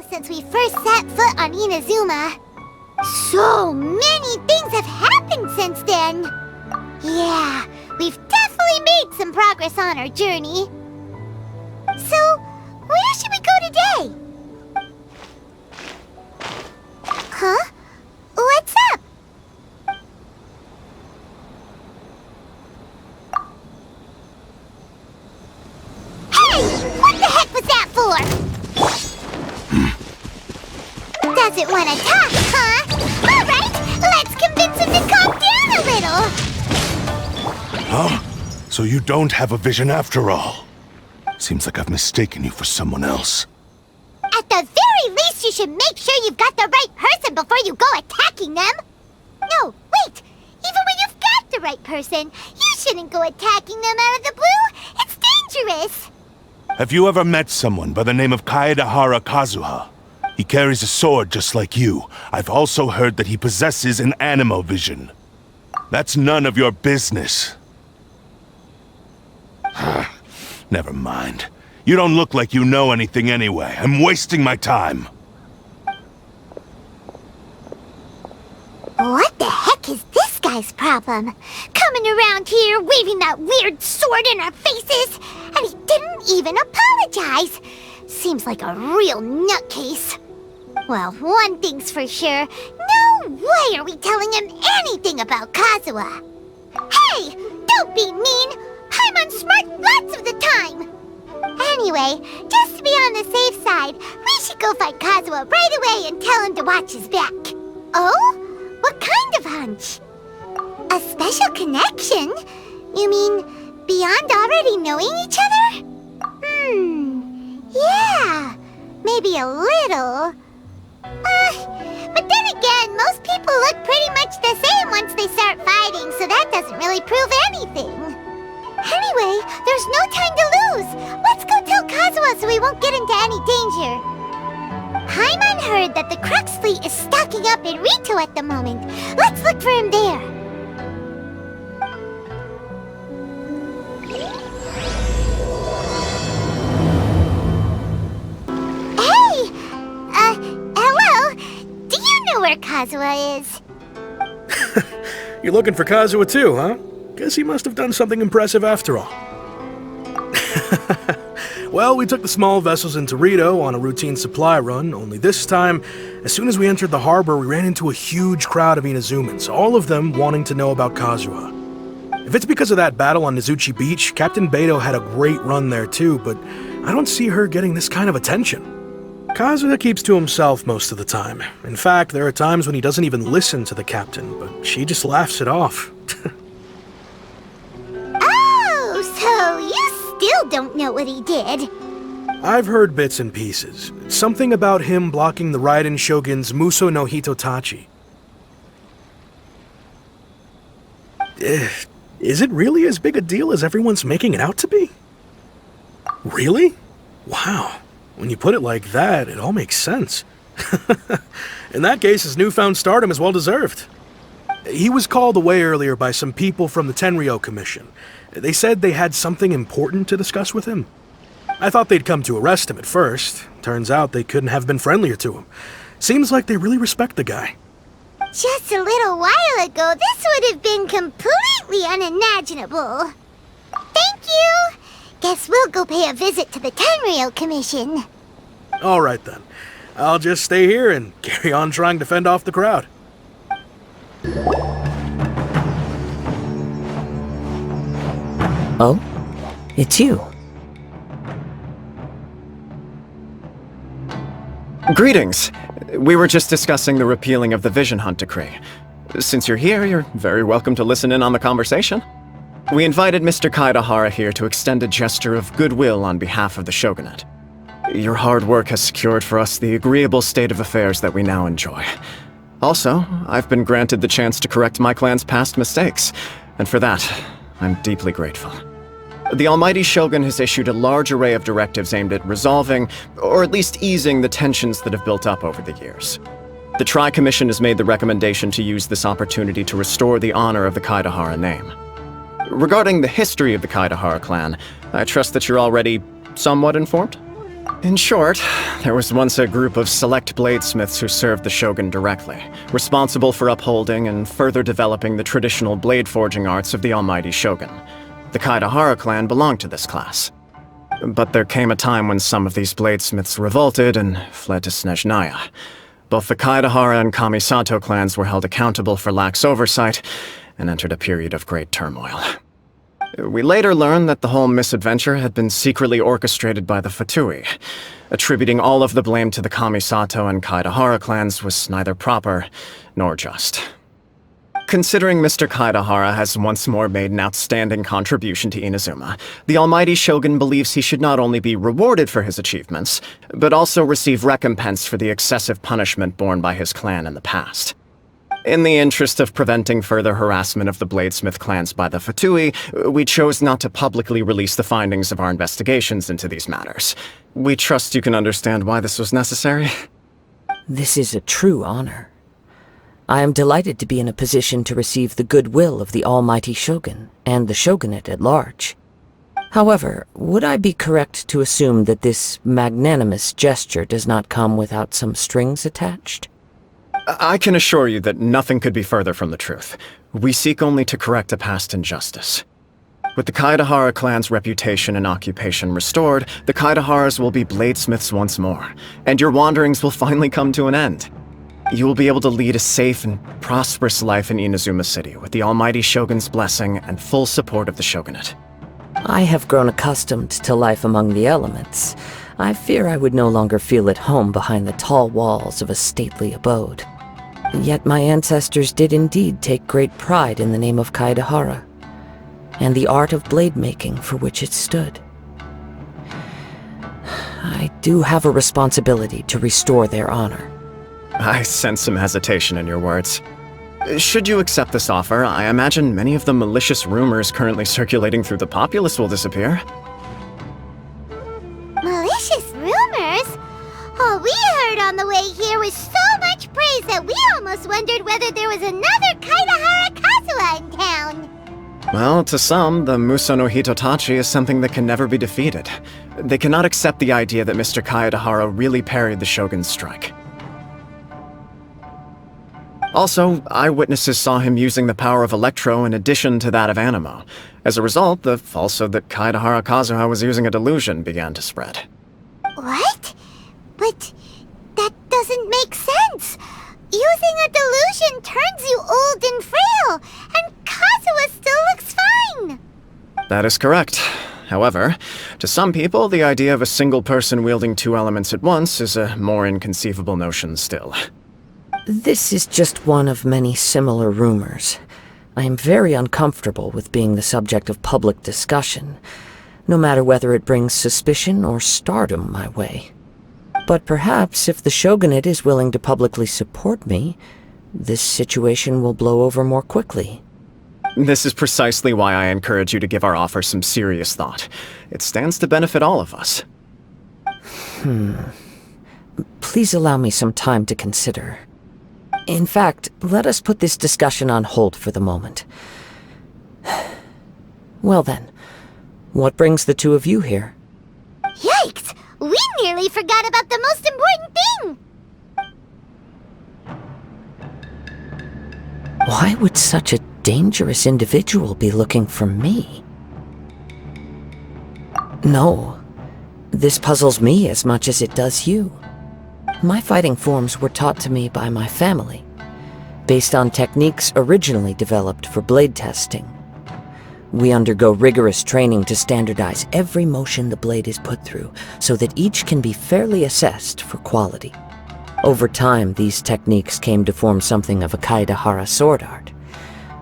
since we first set foot on Inazuma. So many things have happened since then. Yeah, we've definitely made some progress on our journey. So, where should we go today? Huh? What's up? Hey! What the heck was that for? Doesn't want to talk, huh? Alright, let's convince him to calm down a little. Huh? So you don't have a vision after all? Seems like I've mistaken you for someone else. At the very least, you should make sure you've got the right person before you go attacking them. No, wait! Even when you've got the right person, you shouldn't go attacking them out of the blue. It's dangerous. Have you ever met someone by the name of Kaaedehara Kazuha? He carries a sword just like you. I've also heard that he possesses an animo vision. That's none of your business. Never mind. You don't look like you know anything anyway. I'm wasting my time. What the heck is this guy's problem? Coming around here, waving that weird sword in our faces, and he didn't even apologize. Seems like a real nutcase. Well, one thing's for sure. No way are we telling him anything about Kazuha. Hey! Don't be mean! Paimon's smart lots of the time! Anyway, just to be on the safe side, we should go find Kazuha right away and tell him to watch his back. Oh? What kind of hunch? A special connection? You mean beyond already knowing each other? Yeah, maybe a little. But then again, most people look pretty much the same once they start fighting, so that doesn't really prove anything. Anyway, there's no time to lose. Let's go tell Kazuha so we won't get into any danger. Paimon heard that the Crux fleet is stocking up in Rito at the moment. Let's look for him there. Hey! Hello? Do you know where Kazuha is? You're looking for Kazuha too, huh? Guess he must have done something impressive after all. Well, we took the small vessels into Rito on a routine supply run, only this time, as soon as we entered the harbor, we ran into a huge crowd of Inazumans, all of them wanting to know about Kazuha. If it's because of that battle on Nizuchi Beach, Captain Beto had a great run there too, but I don't see her getting this kind of attention. Kazuha keeps to himself most of the time. In fact, there are times when he doesn't even listen to the captain, but she just laughs it off. Oh, so you still don't know what he did? I've heard bits and pieces. Something about him blocking the Raiden Shogun's Muso no Hitotachi. Is it really as big a deal as everyone's making it out to be? Really? Wow. When you put it like that, it all makes sense. In that case, his newfound stardom is well-deserved. He was called away earlier by some people from the Tenryou Commission. They said they had something important to discuss with him. I thought they'd come to arrest him at first. Turns out they couldn't have been friendlier to him. Seems like they really respect the guy. Just a little while ago, this would have been completely unimaginable. Thank you! Guess we'll go pay a visit to the Tenryou Commission. Alright then. I'll just stay here and carry on trying to fend off the crowd. Oh? It's you. Greetings. We were just discussing the repealing of the Vision Hunt Decree. Since you're here, you're very welcome to listen in on the conversation. We invited Mr. Kaaedehara here to extend a gesture of goodwill on behalf of the Shogunate. Your hard work has secured for us the agreeable state of affairs that we now enjoy. Also, I've been granted the chance to correct my clan's past mistakes, and for that, I'm deeply grateful. The Almighty Shogun has issued a large array of directives aimed at resolving, or at least easing, the tensions that have built up over the years. The Tri-Commission has made the recommendation to use this opportunity to restore the honor of the Kaaedehara name. Regarding the history of the Kaaedehara clan, I trust that you're already somewhat informed? In short, there was once a group of select bladesmiths who served the shogun directly, responsible for upholding and further developing the traditional blade forging arts of the almighty shogun. The Kaidohara clan belonged to this class. But there came a time when some of these bladesmiths revolted and fled to Snezhnaya. Both the Kaidohara and Kamisato clans were held accountable for lax oversight and entered a period of great turmoil. We later learned that the whole misadventure had been secretly orchestrated by the Fatui. Attributing all of the blame to the Kamisato and Kaidohara clans was neither proper nor just. Considering Mr. Kaidohara has once more made an outstanding contribution to Inazuma, the almighty shogun believes he should not only be rewarded for his achievements, but also receive recompense for the excessive punishment borne by his clan in the past. In the interest of preventing further harassment of the bladesmith clans by the Fatui, we chose not to publicly release the findings of our investigations into these matters. We trust you can understand why this was necessary. This is a true honor. I am delighted to be in a position to receive the goodwill of the almighty shogun and the shogunate at large. However, would I be correct to assume that this magnanimous gesture does not come without some strings attached? I can assure you that nothing could be further from the truth. We seek only to correct a past injustice. With the Kaidohara clan's reputation and occupation restored, the Kaidoharas will be bladesmiths once more, and your wanderings will finally come to an end. You will be able to lead a safe and prosperous life in Inazuma City with the almighty shogun's blessing and full support of the shogunate. I have grown accustomed to life among the elements. I fear I would no longer feel at home behind the tall walls of a stately abode. Yet my ancestors did indeed take great pride in the name of Kaidohara, and the art of blade making for which it stood. I do have a responsibility to restore their honor. I sense some hesitation in your words. Should you accept this offer, I imagine many of the malicious rumors currently circulating through the populace will disappear. Malicious rumors? All we heard on the way here was so much praise that we almost wondered whether there was another Kaidohara Kazuha in town. Well, to some, the Muso no Hitotachi is something that can never be defeated. They cannot accept the idea that Mr. Kaidohara really parried the shogun's strike. Also, eyewitnesses saw him using the power of Electro in addition to that of Animo. As a result, the falsehood that Kaidohara Kazuha was using a delusion began to spread. What? But that doesn't make sense. Using a delusion turns you old and frail, and Kazuha still looks fine. That is correct. However, to some people, the idea of a single person wielding two elements at once is a more inconceivable notion still. This is just one of many similar rumors. I am very uncomfortable with being the subject of public discussion, no matter whether it brings suspicion or stardom my way. But perhaps if the shogunate is willing to publicly support me, this situation will blow over more quickly. This is precisely why I encourage you to give our offer some serious thought. It stands to benefit all of us. Please allow me some time to consider. In fact, let us put this discussion on hold for the moment. Well then, what brings the two of you here? Yikes! We nearly forgot about the most important thing! Why would such a dangerous individual be looking for me? No, this puzzles me as much as it does you. My fighting forms were taught to me by my family, based on techniques originally developed for blade testing. We undergo rigorous training to standardize every motion the blade is put through, so that each can be fairly assessed for quality. Over time, these techniques came to form something of a Kaidohara sword art,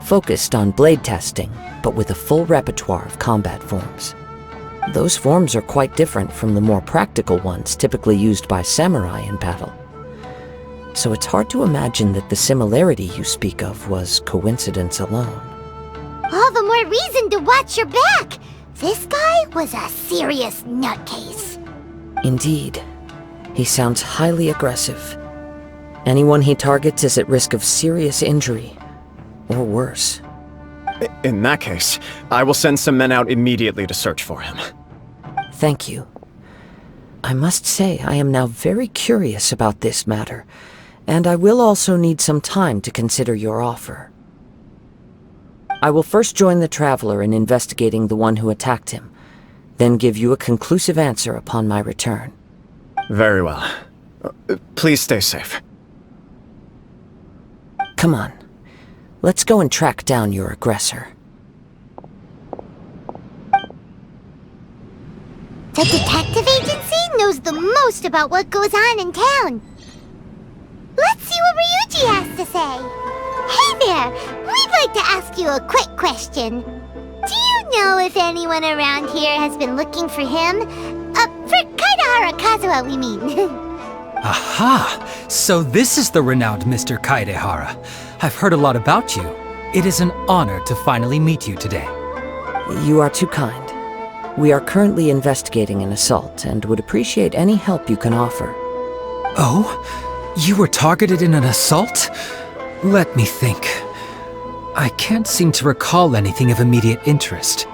focused on blade testing, but with a full repertoire of combat forms. Those forms are quite different from the more practical ones typically used by samurai in battle. So it's hard to imagine that the similarity you speak of was coincidence alone. All the more reason to watch your back! This guy was a serious nutcase. Indeed. He sounds highly aggressive. Anyone he targets is at risk of serious injury, or worse. In that case, I will send some men out immediately to search for him. Thank you. I must say I am now very curious about this matter, and I will also need some time to consider your offer. I will first join the Traveler in investigating the one who attacked him, then give you a conclusive answer upon my return. Very well. Please stay safe. Come on. Let's go and track down your aggressor. The detective agency knows the most about what goes on in town. Let's see what Ryuji has to say. Hey there, we'd like to ask you a quick question. Do you know if anyone around here has been looking for him? For Kaidohara Kazuha, we mean. Aha! So this is the renowned Mr. Kaiéhara. I've heard a lot about you. It is an honor to finally meet you today. You are too kind. We are currently investigating an assault and would appreciate any help you can offer. Oh? You were targeted in an assault? Let me think. I can't seem to recall anything of immediate interest.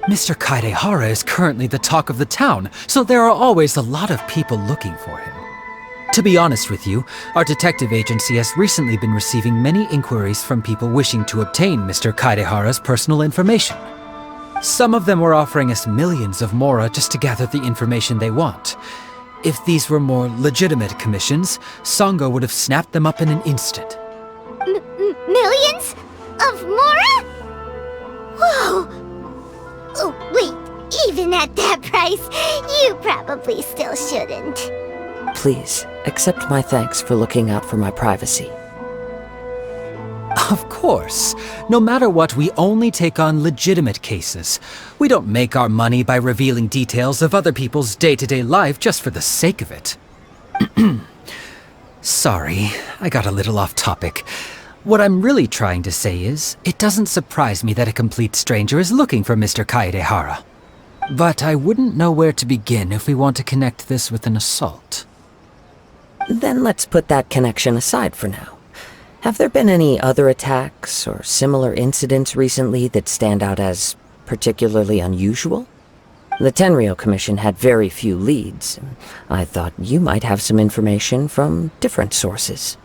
Mr. Kaiéhara is currently the talk of the town, so there are always a lot of people looking for him. To be honest with you, our detective agency has recently been receiving many inquiries from people wishing to obtain Mr. Kaiéhara's personal information. Some of them were offering us millions of mora just to gather the information they want. If these were more legitimate commissions, Sango would have snapped them up in an instant. Millions? Of mora? Whoa! Oh, wait, even at that price, you probably still shouldn't. Please, accept my thanks for looking out for my privacy. Of course. No matter what, we only take on legitimate cases. We don't make our money by revealing details of other people's day-to-day life just for the sake of it. Sorry, I got a little off topic. What I'm really trying to say is, it doesn't surprise me that a complete stranger is looking for Mr. Kaiéhara. But I wouldn't know where to begin if we want to connect this with an assault. Then let's put that connection aside for now. Have there been any other attacks or similar incidents recently that stand out as particularly unusual? The Tenryou Commission had very few leads. I thought you might have some information from different sources.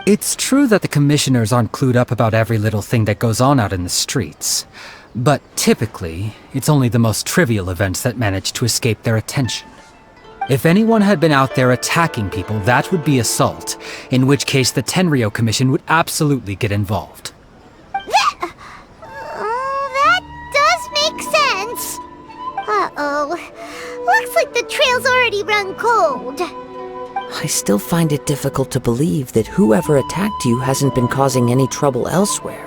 It's true that the commissioners aren't clued up about every little thing that goes on out in the streets. But typically, it's only the most trivial events that manage to escape their attention. If anyone had been out there attacking people, that would be assault, in which case the Tenryou Commission would absolutely get involved. That does make sense. Uh-oh. Looks like the trail's already run cold. I still find it difficult to believe that whoever attacked you hasn't been causing any trouble elsewhere.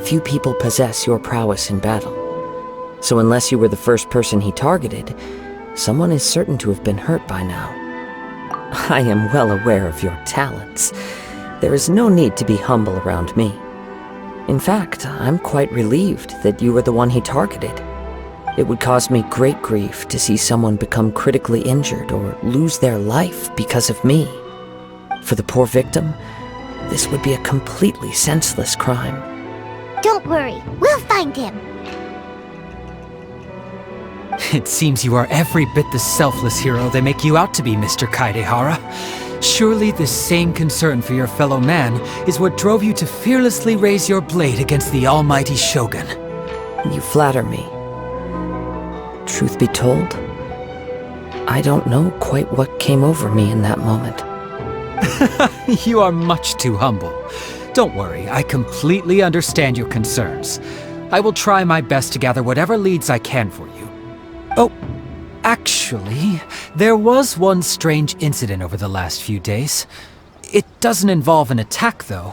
Few people possess your prowess in battle. So unless you were the first person he targeted, someone is certain to have been hurt by now. I am well aware of your talents. There is no need to be humble around me. In fact, I'm quite relieved that you were the one he targeted. It would cause me great grief to see someone become critically injured or lose their life because of me. For the poor victim, this would be a completely senseless crime. Don't worry, we'll find him. It seems you are every bit the selfless hero they make you out to be, Mr. Kaiéhara. Surely this same concern for your fellow man is what drove you to fearlessly raise your blade against the almighty Shogun. You flatter me. Truth be told, I don't know quite what came over me in that moment. You are much too humble. Don't worry, I completely understand your concerns. I will try my best to gather whatever leads I can for you. Oh, actually, there was one strange incident over the last few days. It doesn't involve an attack, though.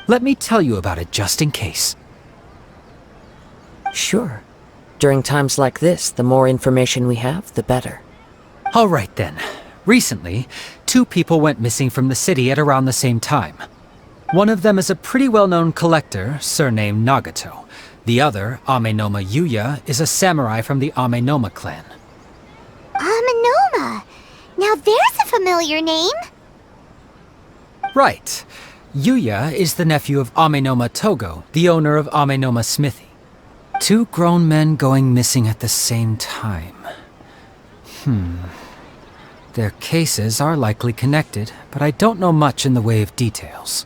Let me tell you about it just in case. Sure. During times like this, the more information we have, the better. All right then. Recently, 2 people went missing from the city at around the same time. One of them is a pretty well-known collector, surnamed Nagato. The other, Amenoma Yuya, is a samurai from the Amenoma clan. Amenoma? Now there's a familiar name. Right. Yuya is the nephew of Amenoma Togo, the owner of Amenoma Smithy. 2 grown men going missing at the same time. Their cases are likely connected, but I don't know much in the way of details.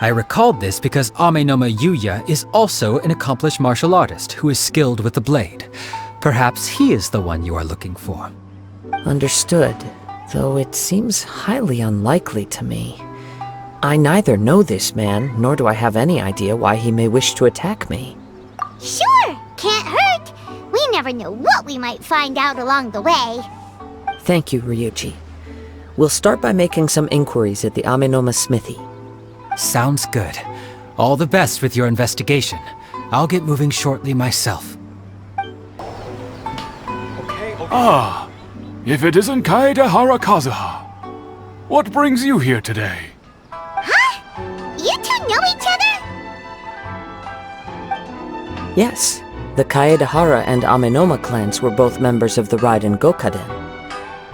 I recalled this because Amenoma Yuya is also an accomplished martial artist who is skilled with the blade. Perhaps he is the one you are looking for. Understood, though it seems highly unlikely to me. I neither know this man, nor do I have any idea why he may wish to attack me. Sure, can't hurt. We never know what we might find out along the way. Thank you, Ryuji. We'll start by making some inquiries at the Amenoma smithy. Sounds good. All the best with your investigation. I'll get moving shortly myself. Ah, if it isn't Kaide'Hara Kazuha. What brings you here today? Huh? You two know each other? Yes, the Kaide'Hara and Amenoma clans were both members of the Raiden Gokaden.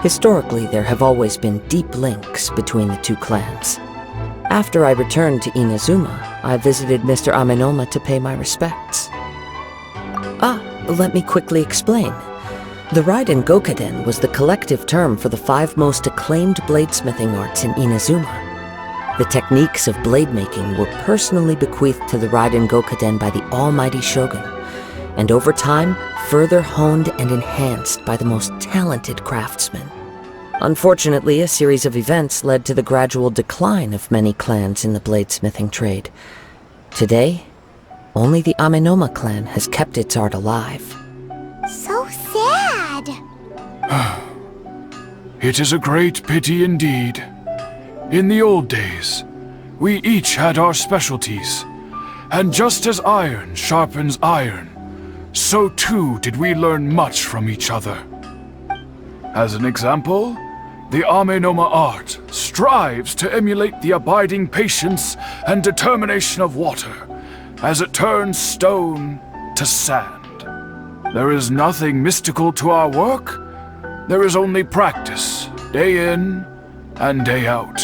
Historically, there have always been deep links between the two clans. After I returned to Inazuma, I visited Mr. Amenoma to pay my respects. Let me quickly explain. The Raiden Gokaden was the collective term for the 5 most acclaimed bladesmithing arts in Inazuma. The techniques of blade making were personally bequeathed to the Raiden Gokaden by the almighty Shogun, and over time, further honed and enhanced by the most talented craftsmen. Unfortunately, a series of events led to the gradual decline of many clans in the bladesmithing trade. Today, only the Amenoma clan has kept its art alive. So sad. It is a great pity indeed. In the old days, we each had our specialties, and just as iron sharpens iron, so too did we learn much from each other. As an example, the Amenoma art strives to emulate the abiding patience and determination of water as it turns stone to sand. There is nothing mystical to our work. There is only practice, day in and day out,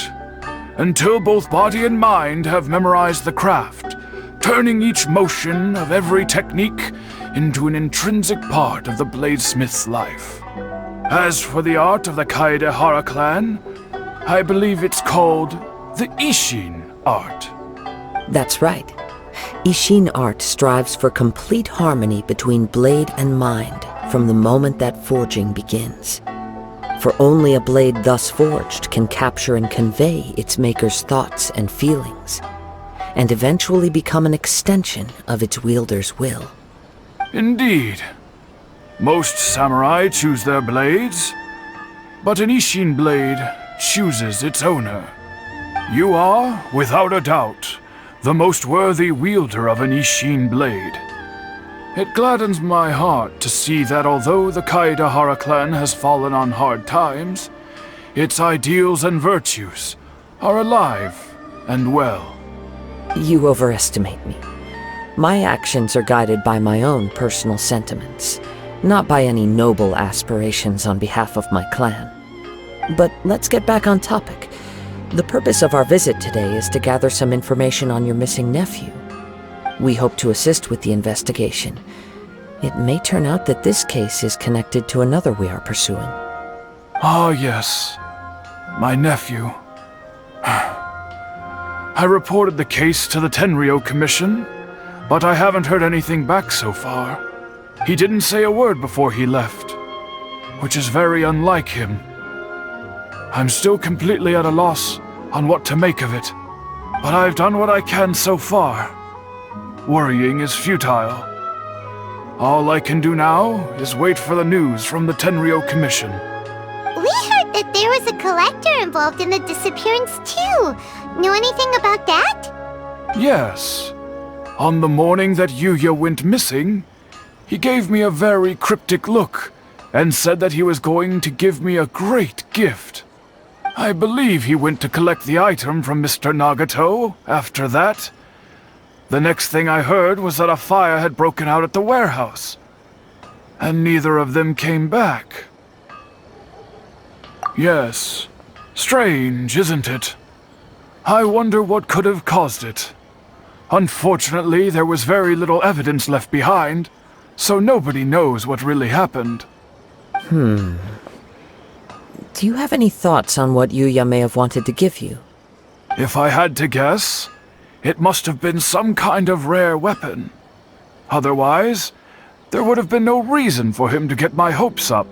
until both body and mind have memorized the craft, turning each motion of every technique into an intrinsic part of the bladesmith's life. As for the art of the Kaide'Hara clan, I believe it's called the Isshin art. That's right. Isshin art strives for complete harmony between blade and mind from the moment that forging begins. For only a blade thus forged can capture and convey its maker's thoughts and feelings, and eventually become an extension of its wielder's will. Indeed. Most samurai choose their blades, but an Isshin blade chooses its owner. You are, without a doubt, the most worthy wielder of an Isshin blade. It gladdens my heart to see that although the Kaide'Hara clan has fallen on hard times, its ideals and virtues are alive and well. You overestimate me. My actions are guided by my own personal sentiments, not by any noble aspirations on behalf of my clan. But let's get back on topic. The purpose of our visit today is to gather some information on your missing nephew. We hope to assist with the investigation. It may turn out that this case is connected to another we are pursuing. Ah, yes. My nephew. I reported the case to the Tenryou Commission, but I haven't heard anything back so far. He didn't say a word before he left, which is very unlike him. I'm still completely at a loss on what to make of it, but I've done what I can so far. Worrying is futile. All I can do now is wait for the news from the Tenryou Commission. We heard that there was a collector involved in the disappearance too. Know anything about that? Yes. On the morning that Yuya went missing, he gave me a very cryptic look and said that he was going to give me a great gift. I believe he went to collect the item from Mr. Nagato after that. The next thing I heard was that a fire had broken out at the warehouse, and neither of them came back. Yes, strange, isn't it? I wonder what could have caused it. Unfortunately, there was very little evidence left behind, so nobody knows what really happened. Do you have any thoughts on what Yuya may have wanted to give you? If I had to guess, it must have been some kind of rare weapon. Otherwise, there would have been no reason for him to get my hopes up.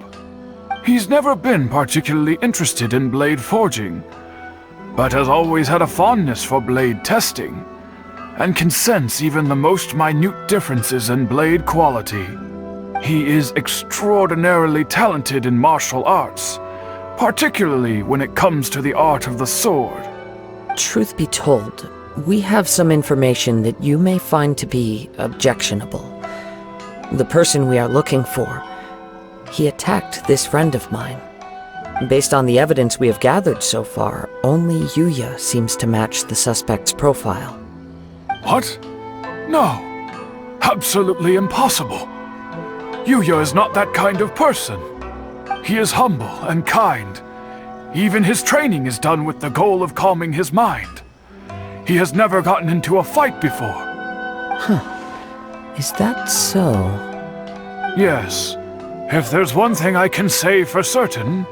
He's never been particularly interested in blade forging, but has always had a fondness for blade testing, and can sense even the most minute differences in blade quality. He is extraordinarily talented in martial arts, particularly when it comes to the art of the sword. Truth be told, we have some information that you may find to be objectionable. The person we are looking for, he attacked this friend of mine. Based on the evidence we have gathered so far, only Yuya seems to match the suspect's profile. What? No. Absolutely impossible. Yuya is not that kind of person. He is humble and kind. Even his training is done with the goal of calming his mind. He has never gotten into a fight before. Is that so? Yes. If there's one thing I can say for certain,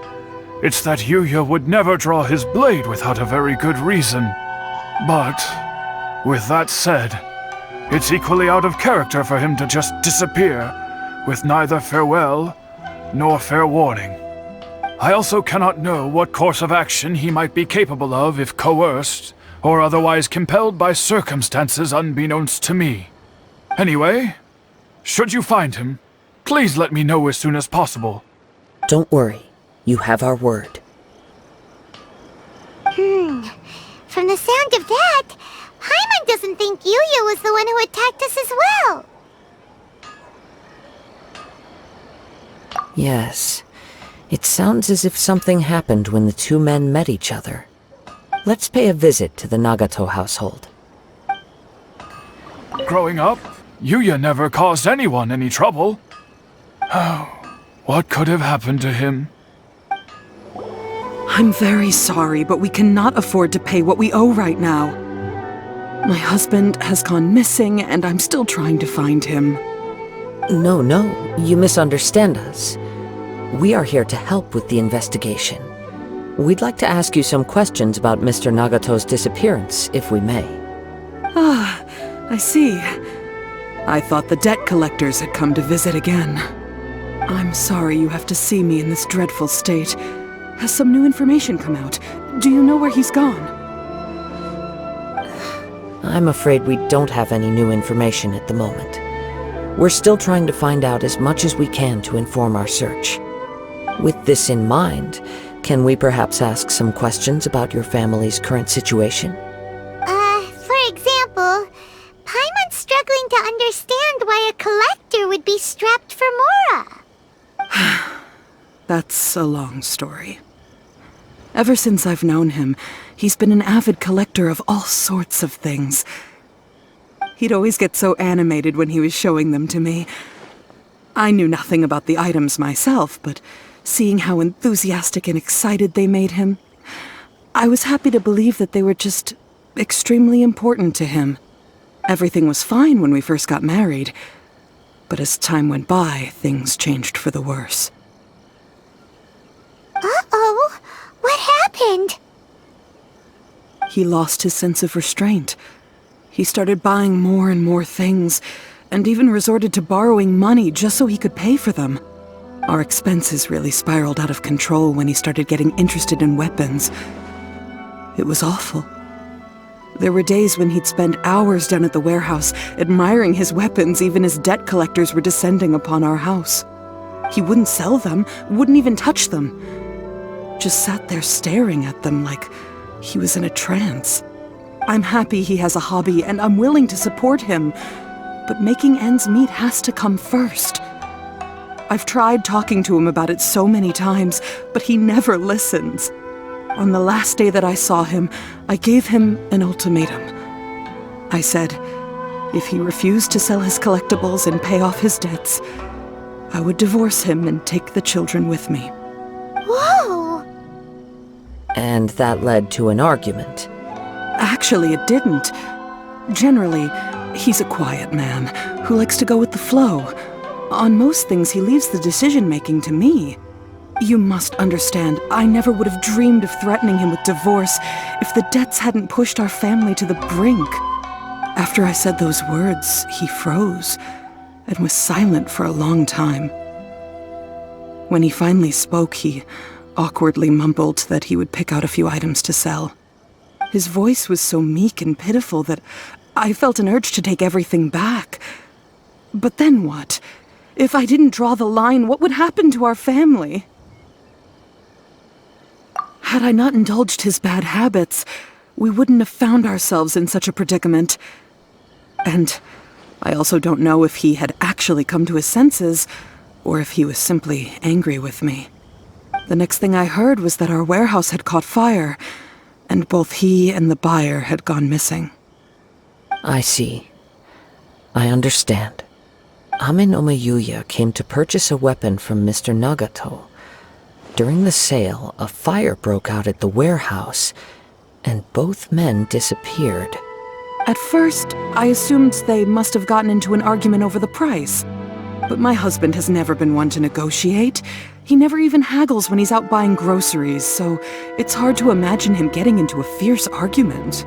it's that Yuya would never draw his blade without a very good reason. But, with that said, it's equally out of character for him to just disappear, with neither farewell nor fair warning. I also cannot know what course of action he might be capable of if coerced, or otherwise compelled by circumstances unbeknownst to me. Anyway, should you find him, please let me know as soon as possible. Don't worry. You have our word. From the sound of that, Paimon doesn't think Yuya was the one who attacked us as well. Yes. It sounds as if something happened when the two men met each other. Let's pay a visit to the Nagato household. Growing up, Yuya never caused anyone any trouble. Oh, what could have happened to him? I'm very sorry, but we cannot afford to pay what we owe right now. My husband has gone missing, and I'm still trying to find him. No, you misunderstand us. We are here to help with the investigation. We'd like to ask you some questions about Mr. Nagato's disappearance, if we may. Ah, I see. I thought the debt collectors had come to visit again. I'm sorry you have to see me in this dreadful state. Has some new information come out? Do you know where he's gone? I'm afraid we don't have any new information at the moment. We're still trying to find out as much as we can to inform our search. With this in mind, can we perhaps ask some questions about your family's current situation? For example, Paimon's struggling to understand why a collector would be strapped for Mora. That's a long story. Ever since I've known him, he's been an avid collector of all sorts of things. He'd always get so animated when he was showing them to me. I knew nothing about the items myself, but seeing how enthusiastic and excited they made him, I was happy to believe that they were just extremely important to him. Everything was fine when we first got married, but as time went by, things changed for the worse. Uh-oh! What happened? He lost his sense of restraint. He started buying more and more things, and even resorted to borrowing money just so he could pay for them. Our expenses really spiraled out of control when he started getting interested in weapons. It was awful. There were days when he'd spend hours down at the warehouse, admiring his weapons even as debt collectors were descending upon our house. He wouldn't sell them, wouldn't even touch them. Just sat there staring at them like he was in a trance. I'm happy he has a hobby, and I'm willing to support him, but making ends meet has to come first. I've tried talking to him about it so many times, but he never listens. On the last day that I saw him, I gave him an ultimatum. I said, if he refused to sell his collectibles and pay off his debts, I would divorce him and take the children with me. Whoa! And that led to an argument. Actually, it didn't. Generally, he's a quiet man who likes to go with the flow. On most things, he leaves the decision-making to me. You must understand, I never would have dreamed of threatening him with divorce if the debts hadn't pushed our family to the brink. After I said those words, he froze and was silent for a long time. When he finally spoke, he awkwardly mumbled that he would pick out a few items to sell. His voice was so meek and pitiful that I felt an urge to take everything back. But then what? If I didn't draw the line, what would happen to our family? Had I not indulged his bad habits, we wouldn't have found ourselves in such a predicament. And I also don't know if he had actually come to his senses, or if he was simply angry with me. The next thing I heard was that our warehouse had caught fire, and both he and the buyer had gone missing. I see. I understand. Ame no Mayuya came to purchase a weapon from Mr. Nagato. During the sale, a fire broke out at the warehouse, and both men disappeared. At first, I assumed they must have gotten into an argument over the price. But my husband has never been one to negotiate. He never even haggles when he's out buying groceries, so it's hard to imagine him getting into a fierce argument.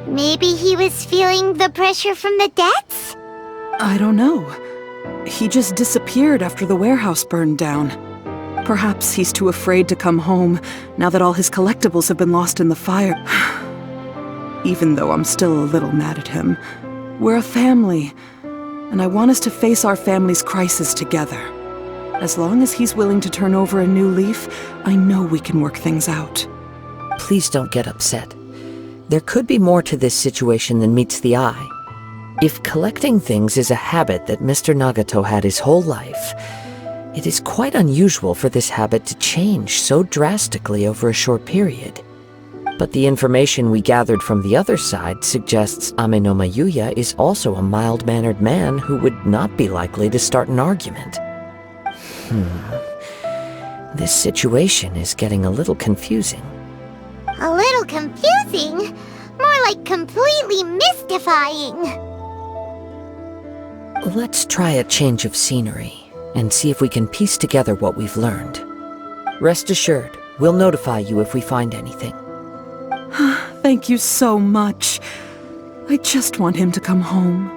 Maybe he was feeling the pressure from the debts? I don't know. He just disappeared after the warehouse burned down. Perhaps he's too afraid to come home, now that all his collectibles have been lost in the fire. Even though I'm still a little mad at him. We're a family, and I want us to face our family's crisis together. As long as he's willing to turn over a new leaf, I know we can work things out. Please don't get upset. There could be more to this situation than meets the eye. If collecting things is a habit that Mr. Nagato had his whole life, it is quite unusual for this habit to change so drastically over a short period. But the information we gathered from the other side suggests Ame no Mayuya is also a mild-mannered man who would not be likely to start an argument. This situation is getting a little confusing. A little confusing? More like completely mystifying. Let's try a change of scenery and see if we can piece together what we've learned. Rest assured, we'll notify you if we find anything. Thank you so much. I just want him to come home.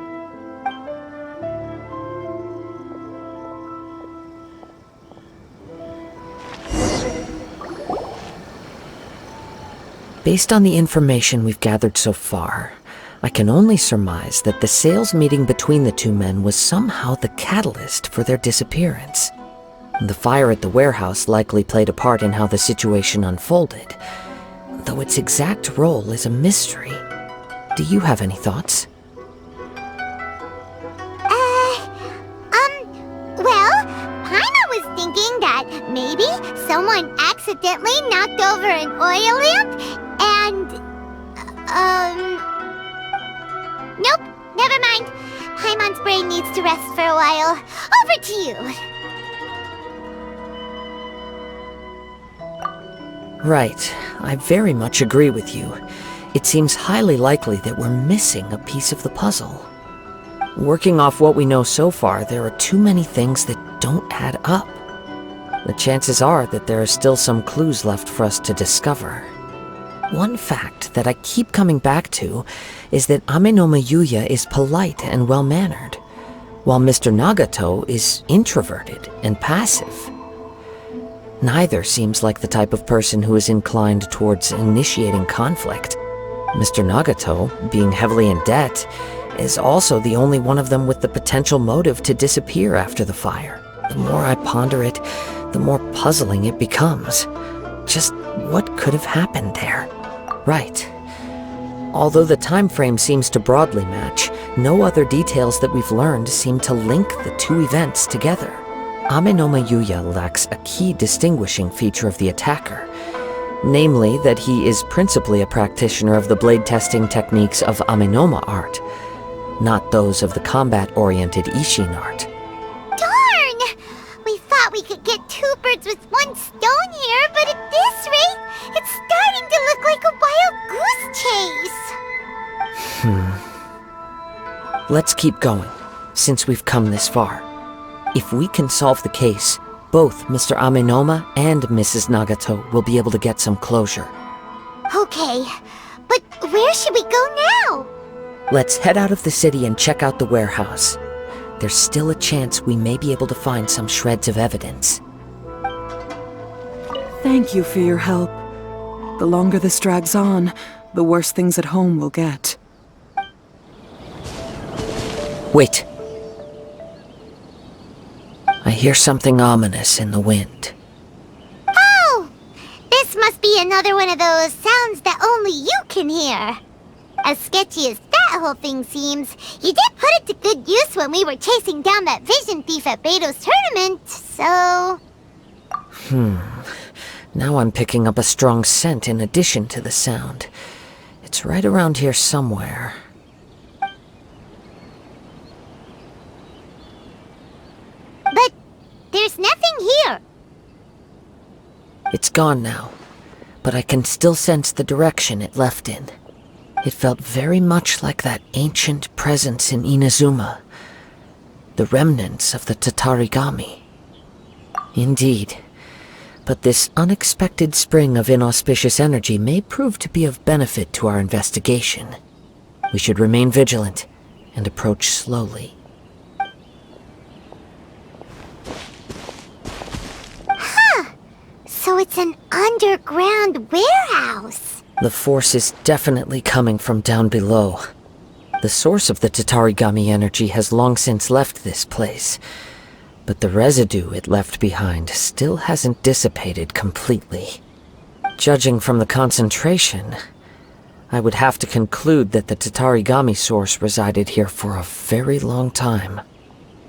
Based on the information we've gathered so far, I can only surmise that the sales meeting between the two men was somehow the catalyst for their disappearance. The fire at the warehouse likely played a part in how the situation unfolded, though its exact role is a mystery. Do you have any thoughts? Well, Paimon was thinking that maybe someone accidentally knocked over an oil lamp and, nope, never mind. Paimon's brain needs to rest for a while. Over to you. Right, I very much agree with you. It seems highly likely that we're missing a piece of the puzzle. Working off what we know so far, there are too many things that don't add up. The chances are that there are still some clues left for us to discover. One fact that I keep coming back to is that Ame no Mayuya is polite and well-mannered, while Mr. Nagato is introverted and passive. Neither seems like the type of person who is inclined towards initiating conflict. Mr. Nagato, being heavily in debt, is also the only one of them with the potential motive to disappear after the fire. The more I ponder it, the more puzzling it becomes. Just what could have happened there? Right. Although the time frame seems to broadly match, no other details that we've learned seem to link the two events together. Ame no Mayuya lacks a key distinguishing feature of the attacker, namely that he is principally a practitioner of the blade testing techniques of Amenoma art, not those of the combat-oriented Ishin art. Darn! We thought we could get two birds with one stone here, but at this rate, it's starting to look like a wild goose chase. Let's keep going, since we've come this far. If we can solve the case, Both Mr. Amenoma and Mrs. Nagato will be able to get some closure. Okay, but where should we go now? Let's head out of the city and check out the warehouse. There's still a chance we may be able to find some shreds of evidence. Thank you for your help. The longer this drags on, the worse things at home will get. Wait. I hear something ominous in the wind. Oh! This must be another one of those sounds that only you can hear. As sketchy as that whole thing seems, you did put it to good use when we were chasing down that vision thief at Beto's tournament, so... Now I'm picking up a strong scent in addition to the sound. It's right around here somewhere. But there's nothing here. It's gone now, but I can still sense the direction it left in. It felt very much like that ancient presence in Inazuma. The remnants of the Tatarigami. Indeed. But this unexpected spring of inauspicious energy may prove to be of benefit to our investigation. We should remain vigilant and approach slowly. So it's an underground warehouse. The force is definitely coming from down below. The source of the Tatarigami energy has long since left this place, but the residue it left behind still hasn't dissipated completely. Judging from the concentration, I would have to conclude that the Tatarigami source resided here for a very long time.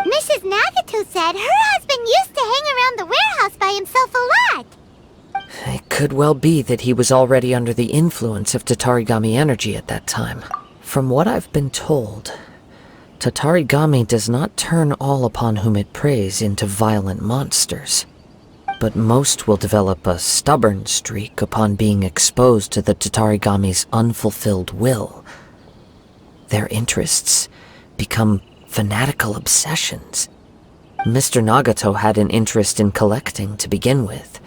Mrs. Nagato said her husband used to hang around the warehouse by himself a lot. It could well be that he was already under the influence of Tatarigami energy at that time. From what I've been told, Tatarigami does not turn all upon whom it preys into violent monsters, but most will develop a stubborn streak upon being exposed to the Tatarigami's unfulfilled will. Their interests become fanatical obsessions. Mr. Nagato had an interest in collecting to begin with.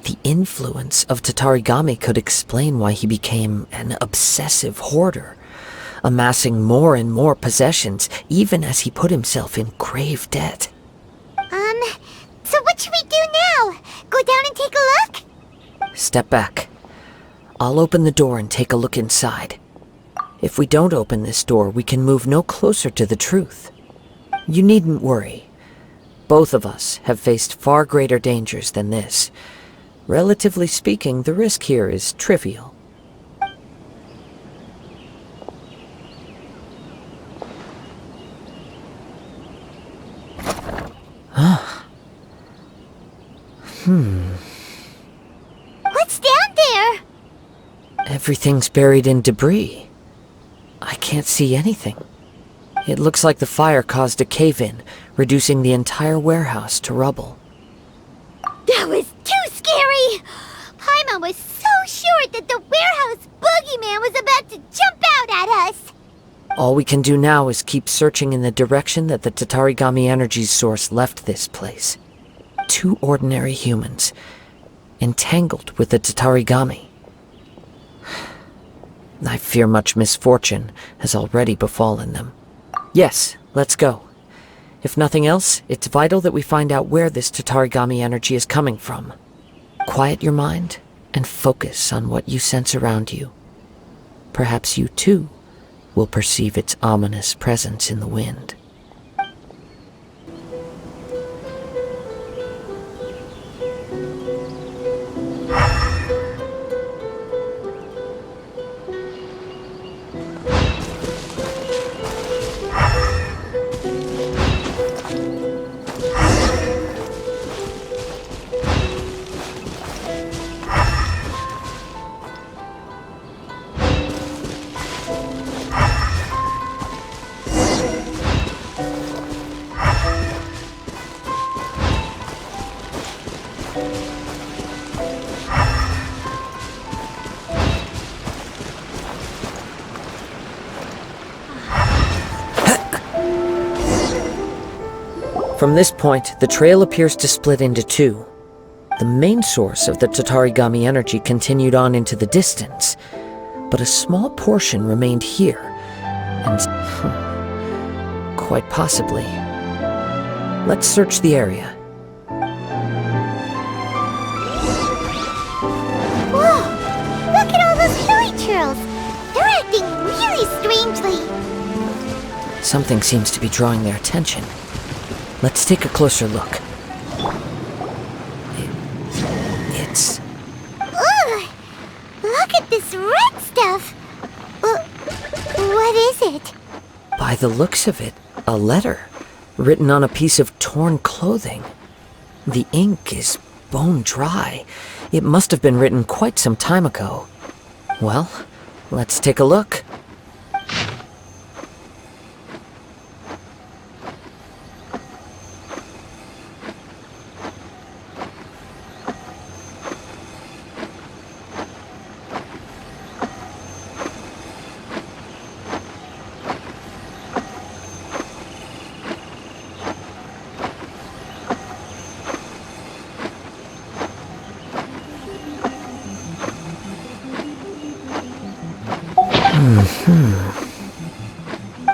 The influence of Tatarigami could explain why he became an obsessive hoarder, amassing more and more possessions, even as he put himself in grave debt. So what should we do now? Go down and take a look? Step back. I'll open the door and take a look inside. If we don't open this door, we can move no closer to the truth. You needn't worry. Both of us have faced far greater dangers than this. Relatively speaking, the risk here is trivial. What's down there? Everything's buried in debris. I can't see anything. It looks like the fire caused a cave-in, reducing the entire warehouse to rubble. That was too scary! Paimon was so sure that the warehouse boogeyman was about to jump out at us! All we can do now is keep searching in the direction that the Tatarigami energy's source left this place. 2 ordinary humans, entangled with the Tatarigami. I fear much misfortune has already befallen them. Yes, let's go. If nothing else, it's vital that we find out where this Tatarigami energy is coming from. Quiet your mind and focus on what you sense around you. Perhaps you too will perceive its ominous presence in the wind. From this point, the trail appears to split into two. The main source of the Tatarigami energy continued on into the distance, but a small portion remained here, and quite possibly. Let's search the area. Whoa! Look at all those hilly churls! They're acting really strangely. Something seems to be drawing their attention. Let's take a closer look. It's... Ugh! Look at this red stuff! What is it? By the looks of it, a letter, written on a piece of torn clothing. The ink is bone dry. It must have been written quite some time ago. Well, let's take a look.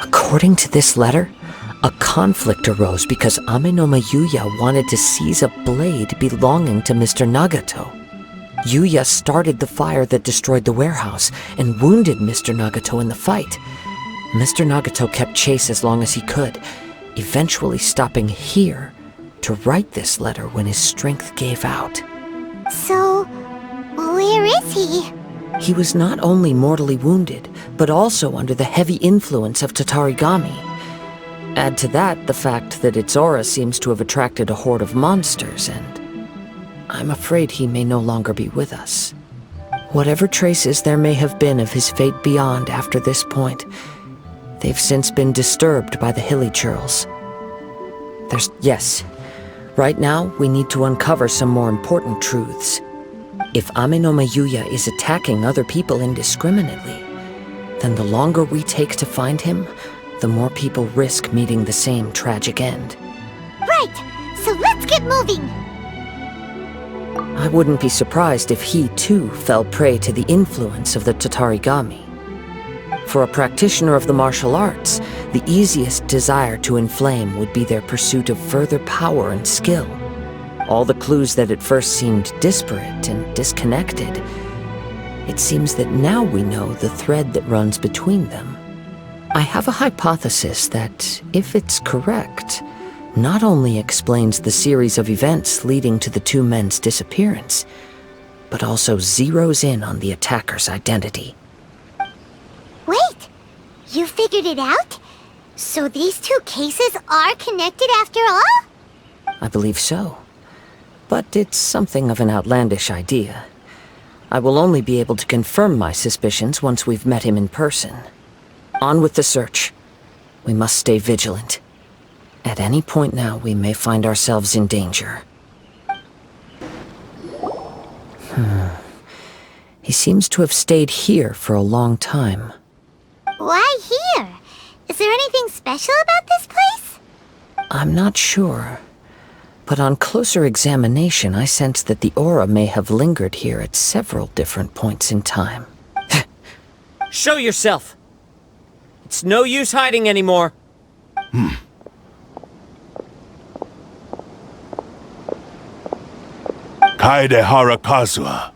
According to this letter, a conflict arose because Ame no Yuya wanted to seize a blade belonging to Mr. Nagato. Yuya started the fire that destroyed the warehouse and wounded Mr. Nagato in the fight. Mr. Nagato kept chase as long as he could, eventually stopping here to write this letter when his strength gave out. So, where is he? He was not only mortally wounded, but also under the heavy influence of Tatarigami. Add to that the fact that its aura seems to have attracted a horde of monsters, and I'm afraid he may no longer be with us. Whatever traces there may have been of his fate beyond after this point, they've since been disturbed by the hilly churls. Yes, right now we need to uncover some more important truths. If Ame no Yuya is attacking other people indiscriminately, then the longer we take to find him, the more people risk meeting the same tragic end. Right, so let's get moving! I wouldn't be surprised if he too fell prey to the influence of the Tatarigami. For a practitioner of the martial arts, the easiest desire to inflame would be their pursuit of further power and skill. All the clues that at first seemed disparate and disconnected, it seems that now we know the thread that runs between them. I have a hypothesis that, if it's correct, not only explains the series of events leading to the two men's disappearance, but also zeroes in on the attacker's identity. Wait! You figured it out? So these two cases are connected after all? I believe so. But it's something of an outlandish idea. I will only be able to confirm my suspicions once we've met him in person. On with the search. We must stay vigilant. At any point now, we may find ourselves in danger. He seems to have stayed here for a long time. Why here? Is there anything special about this place? I'm not sure. But on closer examination, I sense that the aura may have lingered here at several different points in time. Show yourself! It's no use hiding anymore. Kaideha Kazuha.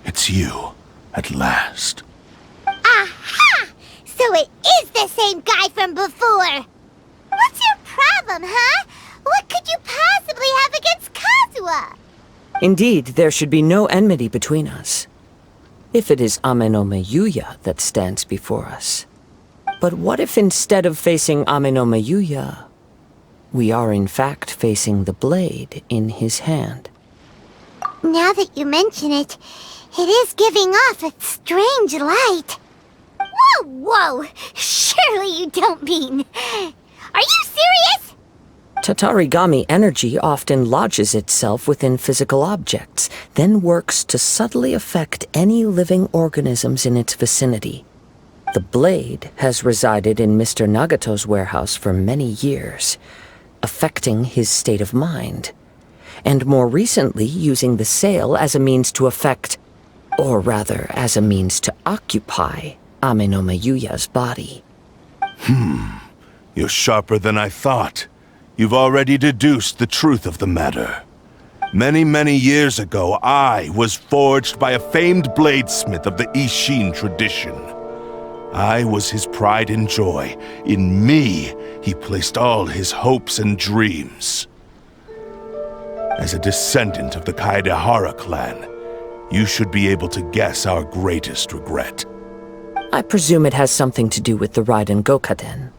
It's you, at last. Aha! So it is the same guy from before! What's your problem, huh? What could you possibly have against Kazuha? Indeed, there should be no enmity between us. If it is Ame no Yuya that stands before us. But what if instead of facing Ame no Yuya, we are in fact facing the blade in his hand? Now that you mention it, it is giving off a strange light. Whoa, whoa! Surely you don't mean... Are you serious? Tatarigami energy often lodges itself within physical objects, then works to subtly affect any living organisms in its vicinity. The blade has resided in Mr. Nagato's warehouse for many years. affecting his state of mind, and more recently using the sail as a means to affect, or rather as a means to occupy, Ame no Mayuya's body. You're sharper than I thought. You've already deduced the truth of the matter. Many, many years ago, I was forged by a famed bladesmith of the Ishin tradition. I was his pride and joy. In me, he placed all his hopes and dreams. As a descendant of the Kaide'hara clan, you should be able to guess our greatest regret. I presume it has something to do with the Raiden Gokaden.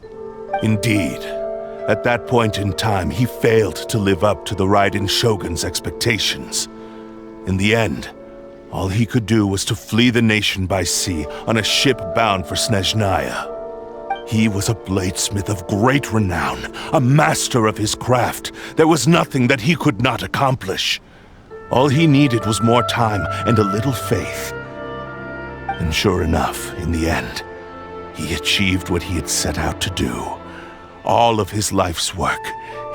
Indeed. At that point in time, he failed to live up to the Raiden Shogun's expectations. In the end, all he could do was to flee the nation by sea on a ship bound for Snezhnaya. He was a bladesmith of great renown, a master of his craft. There was nothing that he could not accomplish. All he needed was more time and a little faith. And sure enough, in the end, he achieved what he had set out to do. All of his life's work,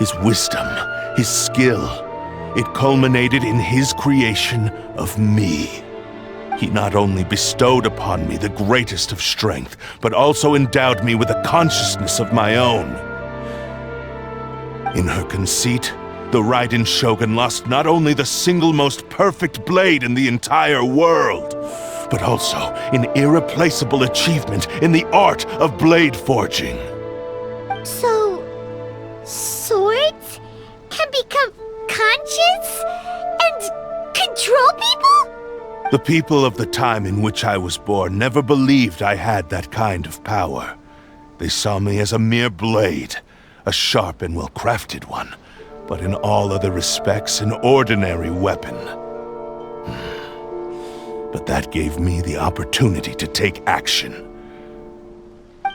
his wisdom, his skill, it culminated in his creation of me. He not only bestowed upon me the greatest of strength, but also endowed me with a consciousness of my own. In her conceit, the Raiden Shogun lost not only the single most perfect blade in the entire world, but also an irreplaceable achievement in the art of blade forging. So, swords can become conscious and control people? The people of the time in which I was born never believed I had that kind of power. They saw me as a mere blade, a sharp and well-crafted one, but in all other respects an ordinary weapon. But that gave me the opportunity to take action.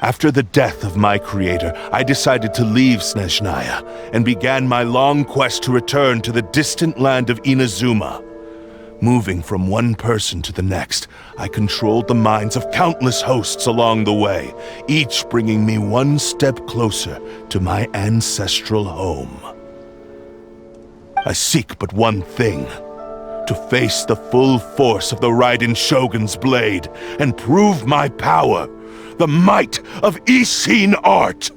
After the death of my creator, I decided to leave Snezhnaya and began my long quest to return to the distant land of Inazuma. Moving from one person to the next, I controlled the minds of countless hosts along the way, each bringing me one step closer to my ancestral home. I seek but one thing: to face the full force of the Raiden Shogun's blade and prove my power, the might of Ishin art!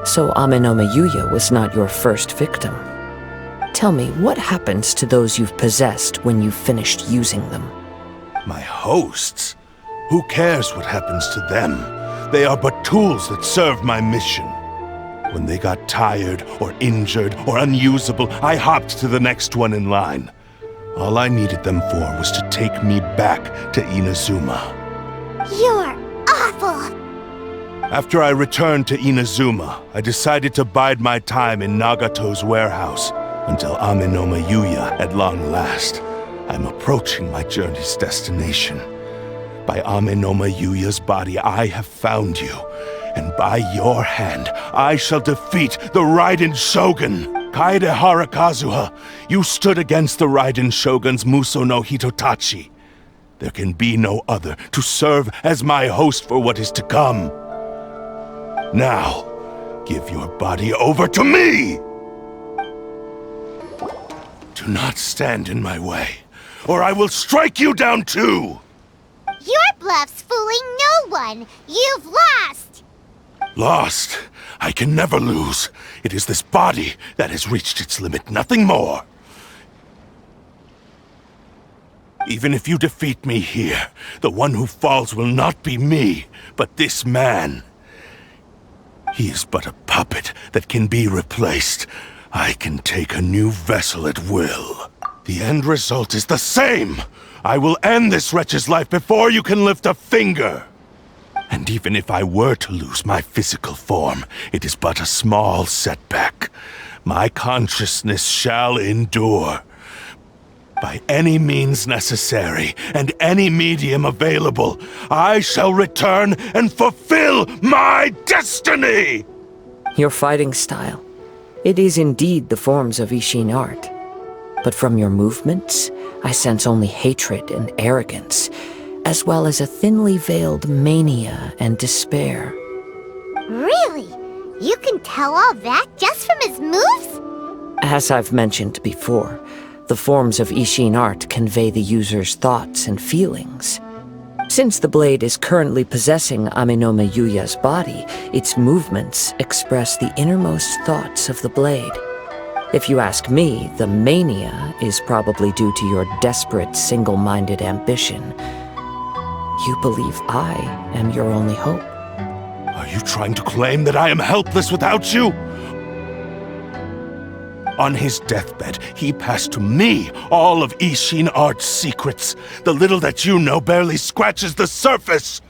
So Ame no Mayuya was not your first victim. Tell me, what happens to those you've possessed when you've finished using them? My hosts? Who cares what happens to them? They are but tools that serve my mission. When they got tired, or injured, or unusable, I hopped to the next one in line. All I needed them for was to take me back to Inazuma. You're awful! After I returned to Inazuma, I decided to bide my time in Nagato's warehouse until Ame no Mayuya at long last. I'm approaching my journey's destination. By Ame no Mayuya's body, I have found you. And by your hand, I shall defeat the Raiden Shogun! Kaedehara Kazuha, you stood against the Raiden Shogun's Muso no Hitotachi. There can be no other to serve as my host for what is to come. Now, give your body over to me! Do not stand in my way, or I will strike you down too! Your bluff's fooling no one! You've lost! Lost? I can never lose. It is this body that has reached its limit, nothing more. Even if you defeat me here, the one who falls will not be me, but this man. He is but a puppet that can be replaced. I can take a new vessel at will. The end result is the same! I will end this wretch's life before you can lift a finger! And even if I were to lose my physical form, it is but a small setback. My consciousness shall endure. By any means necessary, and any medium available, I shall return and fulfill my destiny! Your fighting style. It is indeed the forms of Ishin art. But from your movements, I sense only hatred and arrogance, as well as a thinly veiled mania and despair. Really? You can tell all that just from his moves? As I've mentioned before, the forms of Ishin art convey the user's thoughts and feelings. Since the blade is currently possessing Aminome Yuya's body, its movements express the innermost thoughts of the blade. If you ask me, the mania is probably due to your desperate, single-minded ambition. You believe I am your only hope. Are you trying to claim that I am helpless without you? On his deathbed, he passed to me all of Ishin art's secrets. The little that you know barely scratches the surface.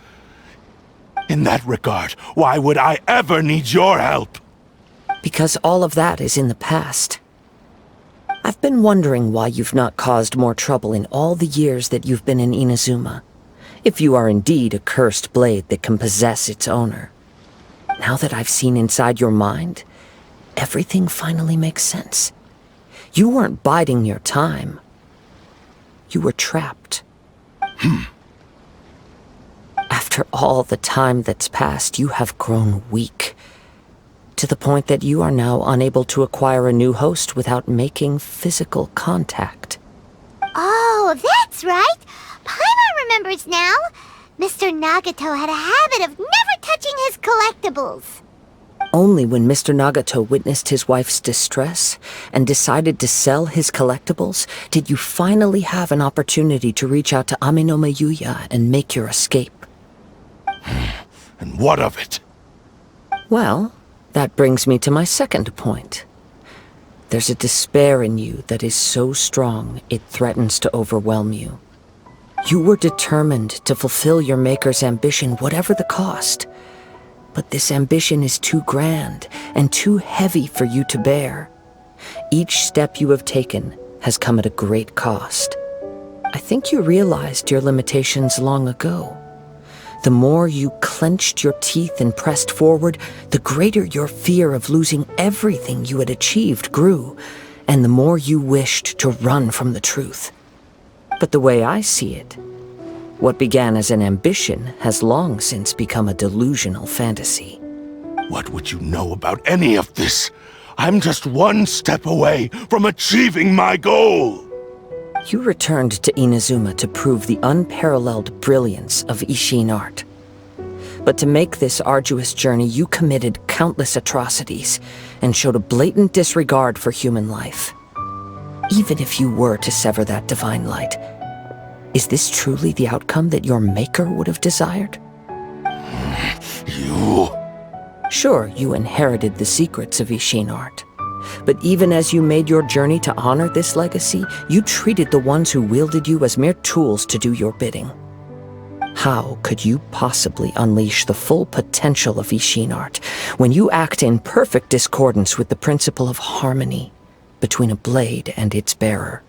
In that regard, why would I ever need your help? Because all of that is in the past. I've been wondering why you've not caused more trouble in all the years that you've been in Inazuma. If you are indeed a cursed blade that can possess its owner. Now that I've seen inside your mind, everything finally makes sense. You weren't biding your time. You were trapped. After all the time that's passed, you have grown weak. To the point that you are now unable to acquire a new host without making physical contact. Oh, that's right. Paimon remembers now. Mr. Nagato had a habit of never touching his collectibles. Only when Mr. Nagato witnessed his wife's distress and decided to sell his collectibles did you finally have an opportunity to reach out to Aminome Yuya and make your escape. And what of it? Well, that brings me to my second point. There's a despair in you that is so strong it threatens to overwhelm you. You were determined to fulfill your maker's ambition whatever the cost. But this ambition is too grand and too heavy for you to bear. Each step you have taken has come at a great cost. I think you realized your limitations long ago. The more you clenched your teeth and pressed forward, the greater your fear of losing everything you had achieved grew, and the more you wished to run from the truth. But the way I see it, what began as an ambition has long since become a delusional fantasy. What would you know about any of this? I'm just one step away from achieving my goal! You returned to Inazuma to prove the unparalleled brilliance of Ishin art. But to make this arduous journey, you committed countless atrocities and showed a blatant disregard for human life. Even if you were to sever that divine light, is this truly the outcome that your maker would have desired? You... Sure, you inherited the secrets of Ishin art. But even as you made your journey to honor this legacy, you treated the ones who wielded you as mere tools to do your bidding. How could you possibly unleash the full potential of Ishin art when you act in perfect discordance with the principle of harmony between a blade and its bearer?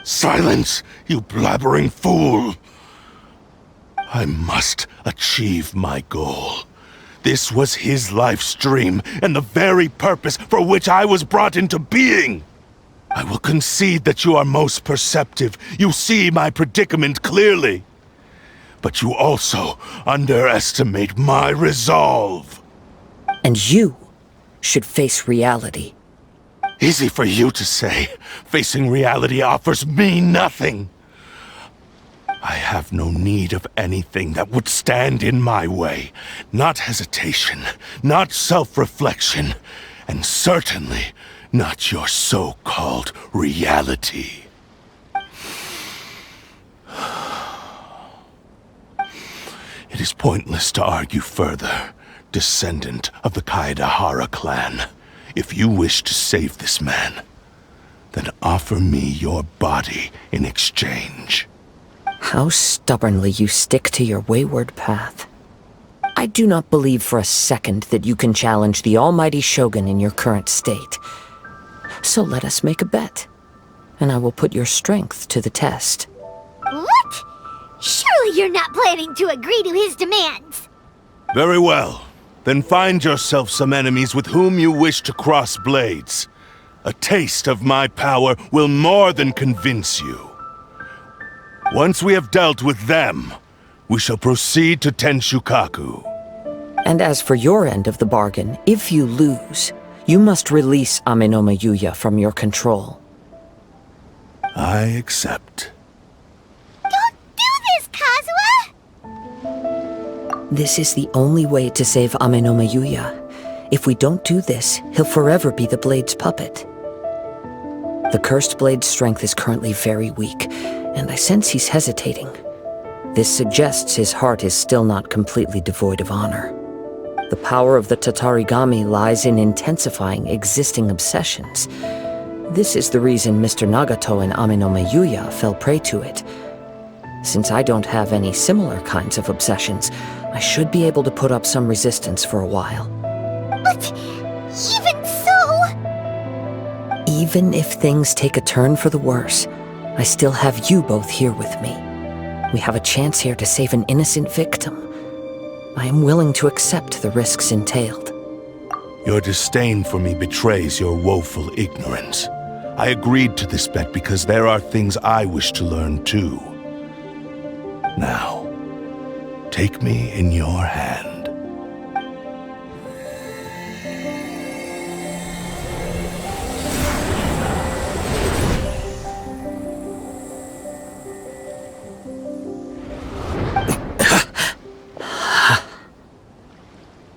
Silence, you blabbering fool! I must achieve my goal. This was his life's dream, and the very purpose for which I was brought into being. I will concede that you are most perceptive. You see my predicament clearly. But you also underestimate my resolve. And you should face reality. Easy for you to say. Facing reality offers me nothing. I have no need of anything that would stand in my way. Not hesitation, not self-reflection, and certainly not your so-called reality. It is pointless to argue further, descendant of the Kaide'hara clan. If you wish to save this man, then offer me your body in exchange. How stubbornly you stick to your wayward path. I do not believe for a second that you can challenge the almighty Shogun in your current state. So let us make a bet, and I will put your strength to the test. What? Surely you're not planning to agree to his demands. Very well. Then find yourself some enemies with whom you wish to cross blades. A taste of my power will more than convince you. Once we have dealt with them, we shall proceed to Tenshukaku. And as for your end of the bargain, if you lose, you must release Amenoma Yuya from your control. I accept. Don't do this, Kazuha! This is the only way to save Amenoma Yuya. If we don't do this, he'll forever be the Blade's puppet. The Cursed Blade's strength is currently very weak, and I sense he's hesitating. This suggests his heart is still not completely devoid of honor. The power of the Tatarigami lies in intensifying existing obsessions. This is the reason Mr. Nagato and Amenoma Yuya fell prey to it. Since I don't have any similar kinds of obsessions, I should be able to put up some resistance for a while. But even so... Even if things take a turn for the worse, I still have you both here with me. We have a chance here to save an innocent victim. I am willing to accept the risks entailed. Your disdain for me betrays your woeful ignorance. I agreed to this bet because there are things I wish to learn too. Now, take me in your hand.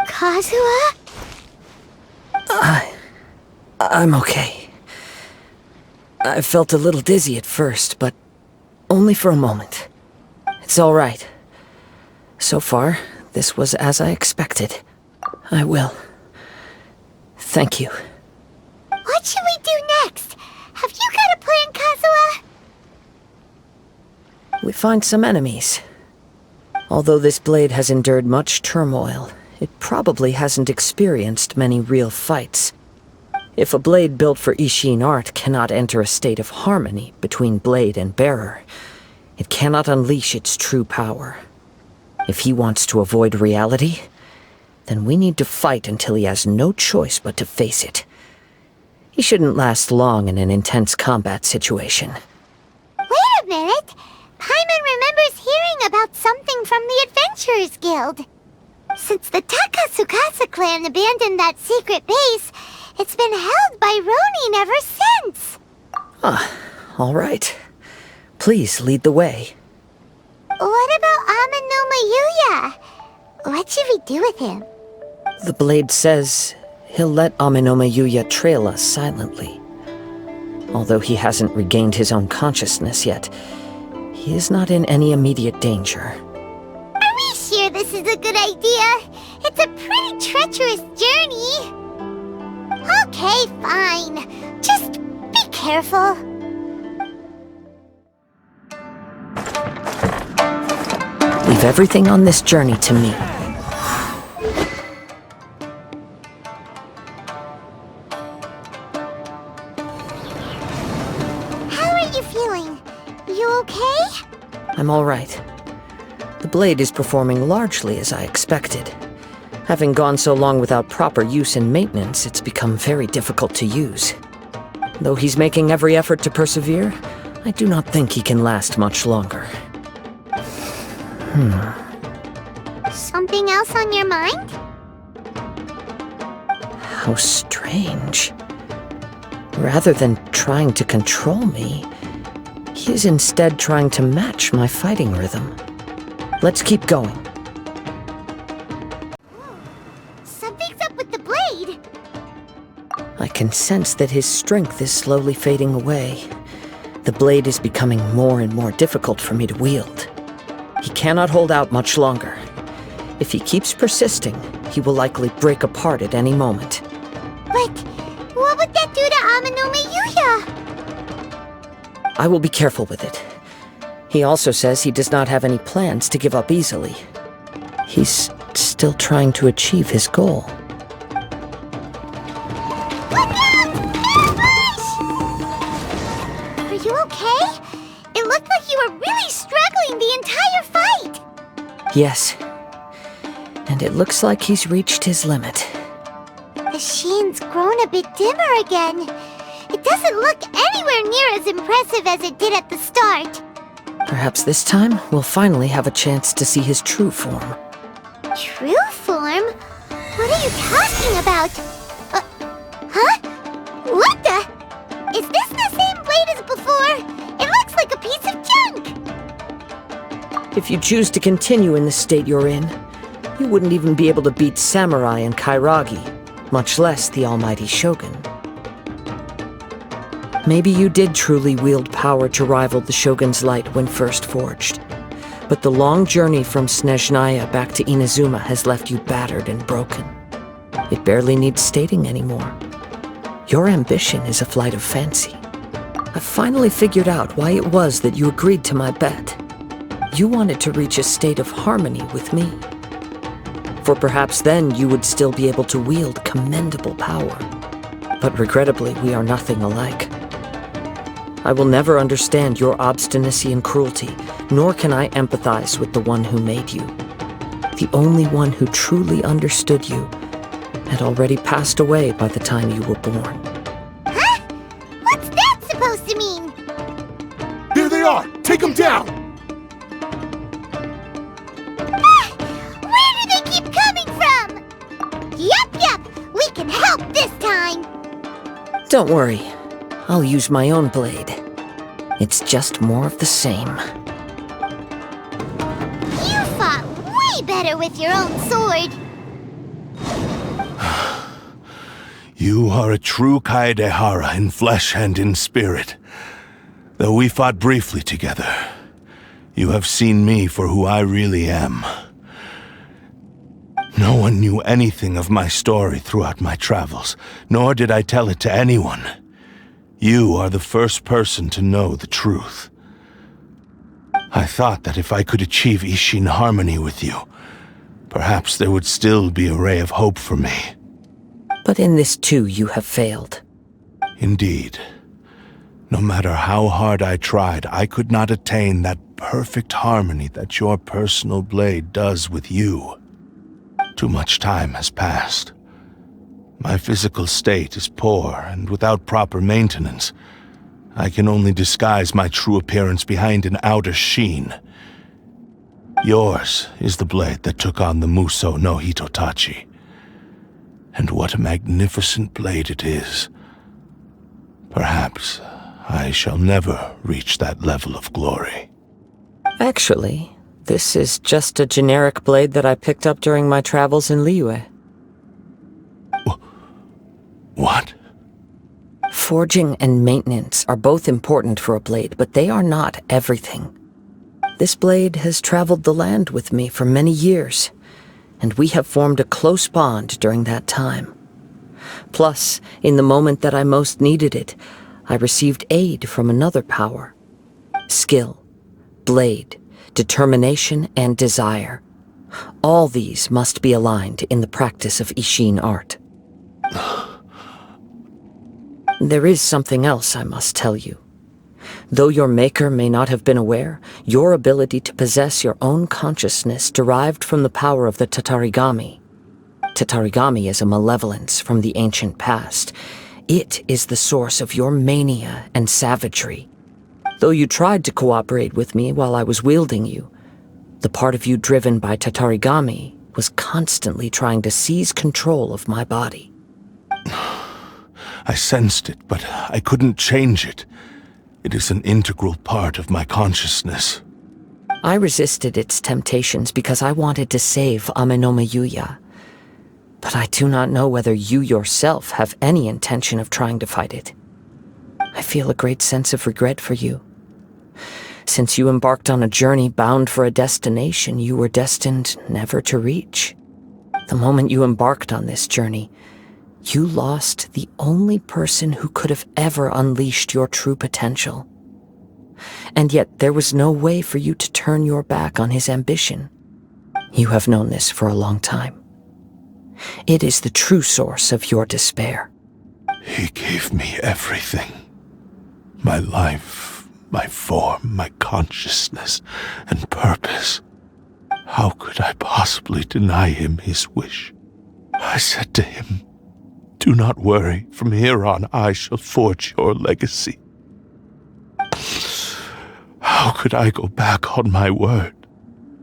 Kazuha? I'm okay. I felt a little dizzy at first, but only for a moment. It's all right. So far, this was as I expected. I will. Thank you. What should we do next? Have you got a plan, Kazuha? We find some enemies. Although this blade has endured much turmoil, it probably hasn't experienced many real fights. If a blade built for Ishin art cannot enter a state of harmony between blade and bearer, it cannot unleash its true power. If he wants to avoid reality, then we need to fight until he has no choice but to face it. He shouldn't last long in an intense combat situation. Wait a minute! Paimon remembers hearing about something from the Adventurers Guild. Since the Takasukasa clan abandoned that secret base, it's been held by Ronin ever since. All right. Please lead the way. What about Amenoma Yuya? What should we do with him? The blade says he'll let Amenoma Yuya trail us silently. Although he hasn't regained his own consciousness yet, he is not in any immediate danger. Are we sure this is a good idea? It's a pretty treacherous journey. Okay, fine. Just be careful. Leave everything on this journey to me. How are you feeling? You okay? I'm all right. The blade is performing largely as I expected. Having gone so long without proper use and maintenance, it's become very difficult to use. Though he's making every effort to persevere, I do not think he can last much longer. Something else on your mind? How strange. Rather than trying to control me, he is instead trying to match my fighting rhythm. Let's keep going. Something's up with the blade. I can sense that his strength is slowly fading away. The blade is becoming more and more difficult for me to wield. He cannot hold out much longer. If he keeps persisting, he will likely break apart at any moment. But what would that do to Amenoma Yuya? I will be careful with it. He also says he does not have any plans to give up easily. He's still trying to achieve his goal. Look out! Ambush! Are you okay? It looked like you were really struggling the entire fight. Yes. And it looks like he's reached his limit. The sheen's grown a bit dimmer again. It doesn't look anywhere near as impressive as it did at the start. Perhaps this time, we'll finally have a chance to see his true form. True form? If you choose to continue in the state you're in, you wouldn't even be able to beat Samurai and Kairagi, much less the almighty Shogun. Maybe you did truly wield power to rival the Shogun's light when first forged. But the long journey from Snezhnaya back to Inazuma has left you battered and broken. It barely needs stating anymore. Your ambition is a flight of fancy. I've finally figured out why it was that you agreed to my bet. You wanted to reach a state of harmony with me. For perhaps then you would still be able to wield commendable power. But regrettably, we are nothing alike. I will never understand your obstinacy and cruelty, nor can I empathize with the one who made you. The only one who truly understood you had already passed away by the time you were born. Huh? What's that supposed to mean? There they are! Take them down! Ah! Where do they keep coming from? Yup, we can help this time! Don't worry. I'll use my own blade. It's just more of the same. You fought way better with your own sword. You are a true Kaide'hara in flesh and in spirit. Though we fought briefly together, you have seen me for who I really am. No one knew anything of my story throughout my travels, nor did I tell it to anyone. You are the first person to know the truth. I thought that if I could achieve Ishin harmony with you, perhaps there would still be a ray of hope for me. But in this too, you have failed. Indeed. No matter how hard I tried, I could not attain that perfect harmony that your personal blade does with you. Too much time has passed. My physical state is poor, and without proper maintenance, I can only disguise my true appearance behind an outer sheen. Yours is the blade that took on the Muso no Hitotachi. And what a magnificent blade it is. Perhaps I shall never reach that level of glory. Actually, this is just a generic blade that I picked up during my travels in Liyue. What? Forging and maintenance are both important for a blade, but they are not everything. This blade has traveled the land with me for many years, and we have formed a close bond during that time. Plus, in the moment that I most needed it, I received aid from another power. Skill, blade, determination, and desire. All these must be aligned in the practice of Ishin art. There is something else I must tell you. Though your maker may not have been aware, your ability to possess your own consciousness derived from the power of the Tatarigami. Tatarigami is a malevolence from the ancient past. It is the source of your mania and savagery. Though you tried to cooperate with me while I was wielding you, the part of you driven by Tatarigami was constantly trying to seize control of my body. I sensed it, but I couldn't change it. It is an integral part of my consciousness. I resisted its temptations because I wanted to save Amenoma Yuya. But I do not know whether you yourself have any intention of trying to fight it. I feel a great sense of regret for you. Since you embarked on a journey bound for a destination you were destined never to reach. The moment you embarked on this journey, you lost the only person who could have ever unleashed your true potential. And yet there was no way for you to turn your back on his ambition. You have known this for a long time. It is the true source of your despair. He gave me everything. My life, my form, my consciousness, and purpose. How could I possibly deny him his wish? I said to him, "Do not worry, from here on I shall forge your legacy." How could I go back on my word?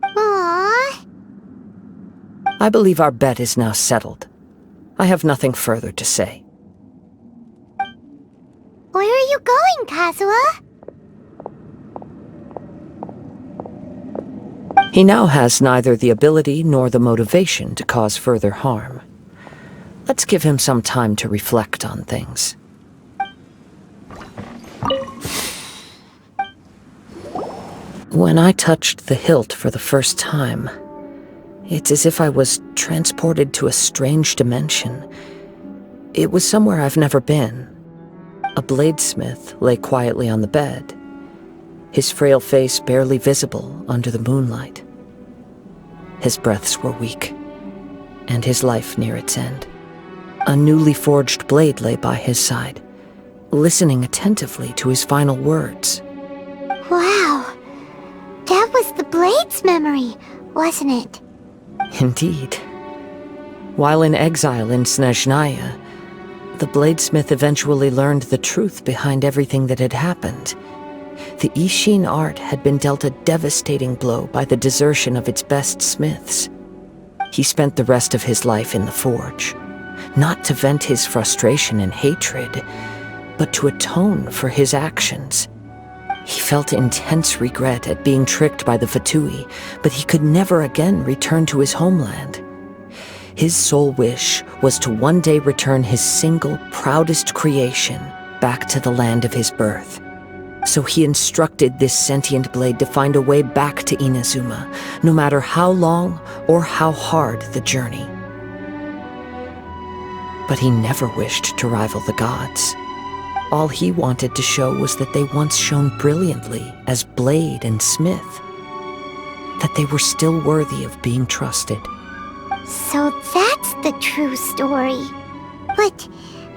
Aww. I believe our bet is now settled. I have nothing further to say. Where are you going, Kazuha? He now has neither the ability nor the motivation to cause further harm. Let's give him some time to reflect on things. When I touched the hilt for the first time, it's as if I was transported to a strange dimension. It was somewhere I've never been. A bladesmith lay quietly on the bed, his frail face barely visible under the moonlight. His breaths were weak, and his life near its end. A newly forged blade lay by his side, listening attentively to his final words. Wow. That was the blade's memory, wasn't it? Indeed. While in exile in Snezhnaya, the bladesmith eventually learned the truth behind everything that had happened. The Ishin art had been dealt a devastating blow by the desertion of its best smiths. He spent the rest of his life in the forge, not to vent his frustration and hatred, but to atone for his actions. He felt intense regret at being tricked by the Fatui, but he could never again return to his homeland. His sole wish was to one day return his single, proudest creation back to the land of his birth. So he instructed this sentient blade to find a way back to Inazuma, no matter how long or how hard the journey. But he never wished to rival the gods. All he wanted to show was that they once shone brilliantly as blade and smith, that they were still worthy of being trusted. So that's the true story. But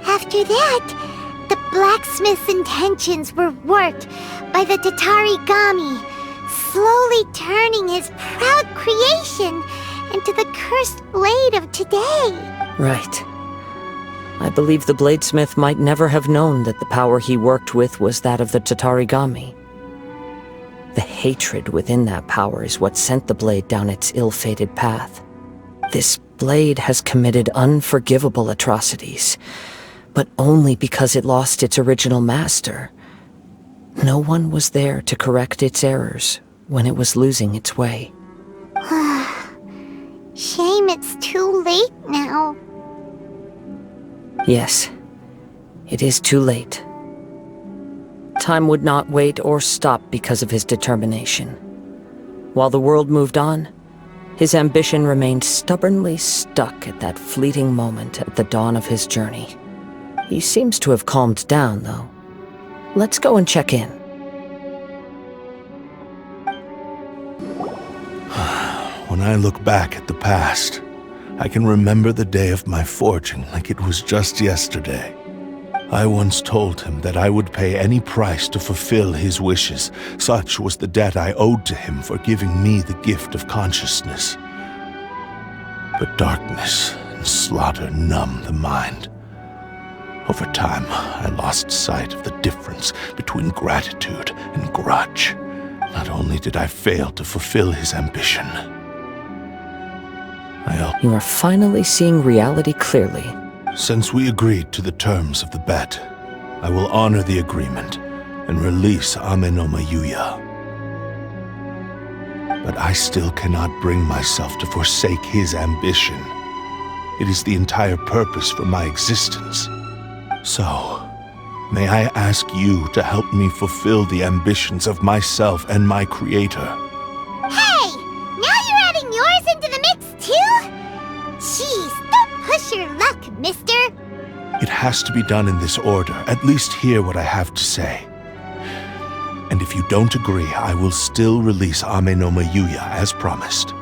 after that, the blacksmith's intentions were worked by the Tatarigami, slowly turning his proud creation into the cursed blade of today. Right. I believe the bladesmith might never have known that the power he worked with was that of the Tatarigami. The hatred within that power is what sent the blade down its ill-fated path. This blade has committed unforgivable atrocities, but only because it lost its original master. No one was there to correct its errors when it was losing its way. Shame it's too late now. Yes, it is too late. Time would not wait or stop because of his determination. While the world moved on, his ambition remained stubbornly stuck at that fleeting moment at the dawn of his journey. He seems to have calmed down, though. Let's go and check in. When I look back at the past, I can remember the day of my forging like it was just yesterday. I once told him that I would pay any price to fulfill his wishes. Such was the debt I owed to him for giving me the gift of consciousness. But darkness and slaughter numb the mind. Over time, I lost sight of the difference between gratitude and grudge. Not only did I fail to fulfill his ambition, You are finally seeing reality clearly. Since we agreed to the terms of the bet, I will honor the agreement and release Amenoma Yuya. But I still cannot bring myself to forsake his ambition. It is the entire purpose for my existence. So, may I ask you to help me fulfill the ambitions of myself and my creator? Hey! Now you're adding yours into the mix too? Jeez, don't push your luck, mister. It has to be done in this order. At least hear what I have to say. And if you don't agree, I will still release Amenoma Yuya as promised.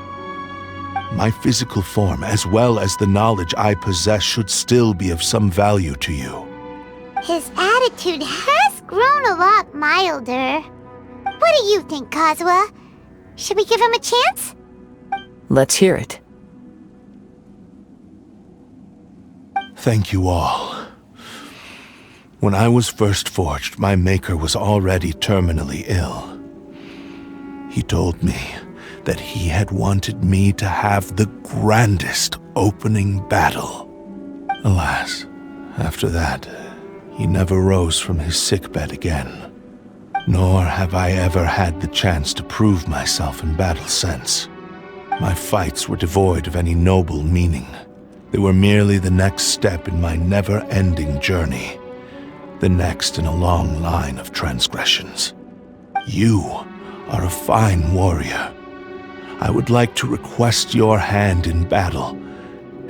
My physical form, as well as the knowledge I possess, should still be of some value to you. His attitude has grown a lot milder. What do you think, Kazuha? Should we give him a chance? Let's hear it. Thank you all. When I was first forged, my maker was already terminally ill. He told me that he had wanted me to have the grandest opening battle. Alas, after that, he never rose from his sickbed again. Nor have I ever had the chance to prove myself in battle since. My fights were devoid of any noble meaning. They were merely the next step in my never-ending journey. The next in a long line of transgressions. You are a fine warrior. I would like to request your hand in battle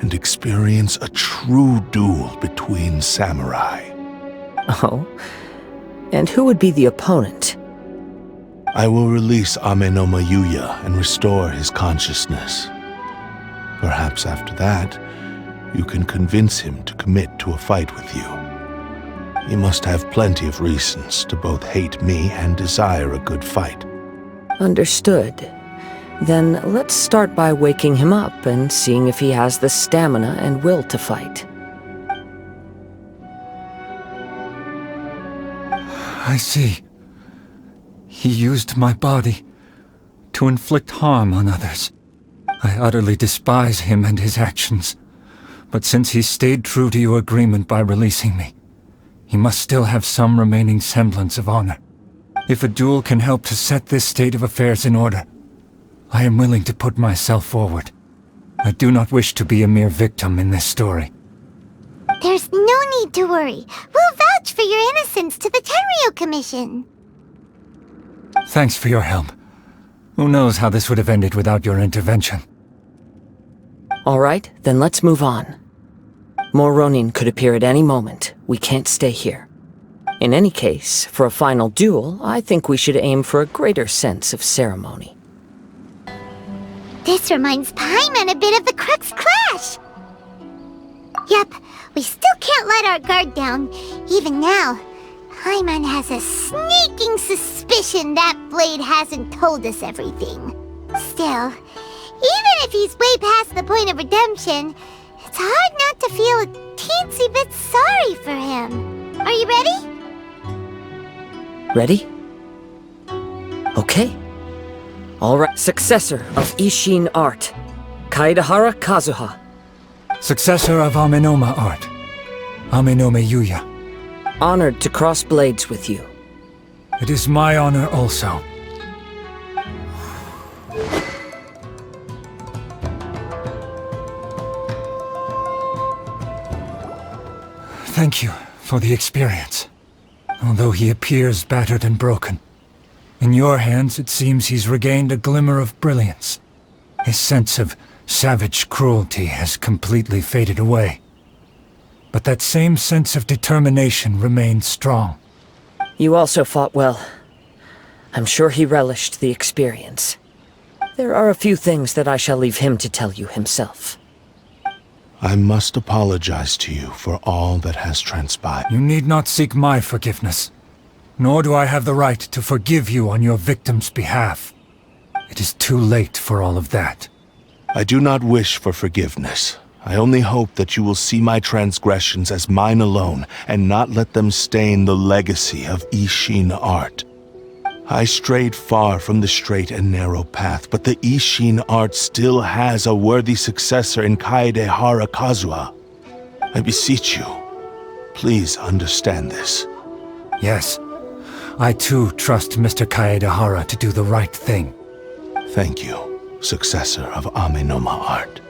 and experience a true duel between samurai. Oh? And who would be the opponent? I will release Amenoma Yuya and restore his consciousness. Perhaps after that, you can convince him to commit to a fight with you. He must have plenty of reasons to both hate me and desire a good fight. Understood. Then let's start by waking him up and seeing if he has the stamina and will to fight. I see. He used my body to inflict harm on others. I utterly despise him and his actions. But since he stayed true to your agreement by releasing me, he must still have some remaining semblance of honor. If a duel can help to set this state of affairs in order, I am willing to put myself forward. I do not wish to be a mere victim in this story. There's no need to worry. We'll vouch for your innocence to the Tenryu Commission. Thanks for your help. Who knows how this would have ended without your intervention. All right, then let's move on. More Ronin could appear at any moment. We can't stay here. In any case, for a final duel, I think we should aim for a greater sense of ceremony. This reminds Paimon a bit of the Crux Clash. Yep, we still can't let our guard down. Even now, Paimon has a sneaking suspicion that Blade hasn't told us everything. Still, even if he's way past the point of redemption, it's hard not to feel a teensy bit sorry for him. Are you ready? Ready? Okay. All right. Successor of Ishin art, Kaidohara Kazuha. Successor of Amenoma art, Amenoma Yuya. Honored to cross blades with you. It is my honor also. Thank you for the experience. Although he appears battered and broken, in your hands it seems he's regained a glimmer of brilliance. His sense of savage cruelty has completely faded away. But that same sense of determination remains strong. You also fought well. I'm sure he relished the experience. There are a few things that I shall leave him to tell you himself. I must apologize to you for all that has transpired. You need not seek my forgiveness. Nor do I have the right to forgive you on your victim's behalf. It is too late for all of that. I do not wish for forgiveness. I only hope that you will see my transgressions as mine alone and not let them stain the legacy of Ishin art. I strayed far from the straight and narrow path, but the Ishin art still has a worthy successor in Kaidohara Kazuha. I beseech you, please understand this. Yes, I too trust Mr. Kaidohara to do the right thing. Thank you, successor of Amenoma art.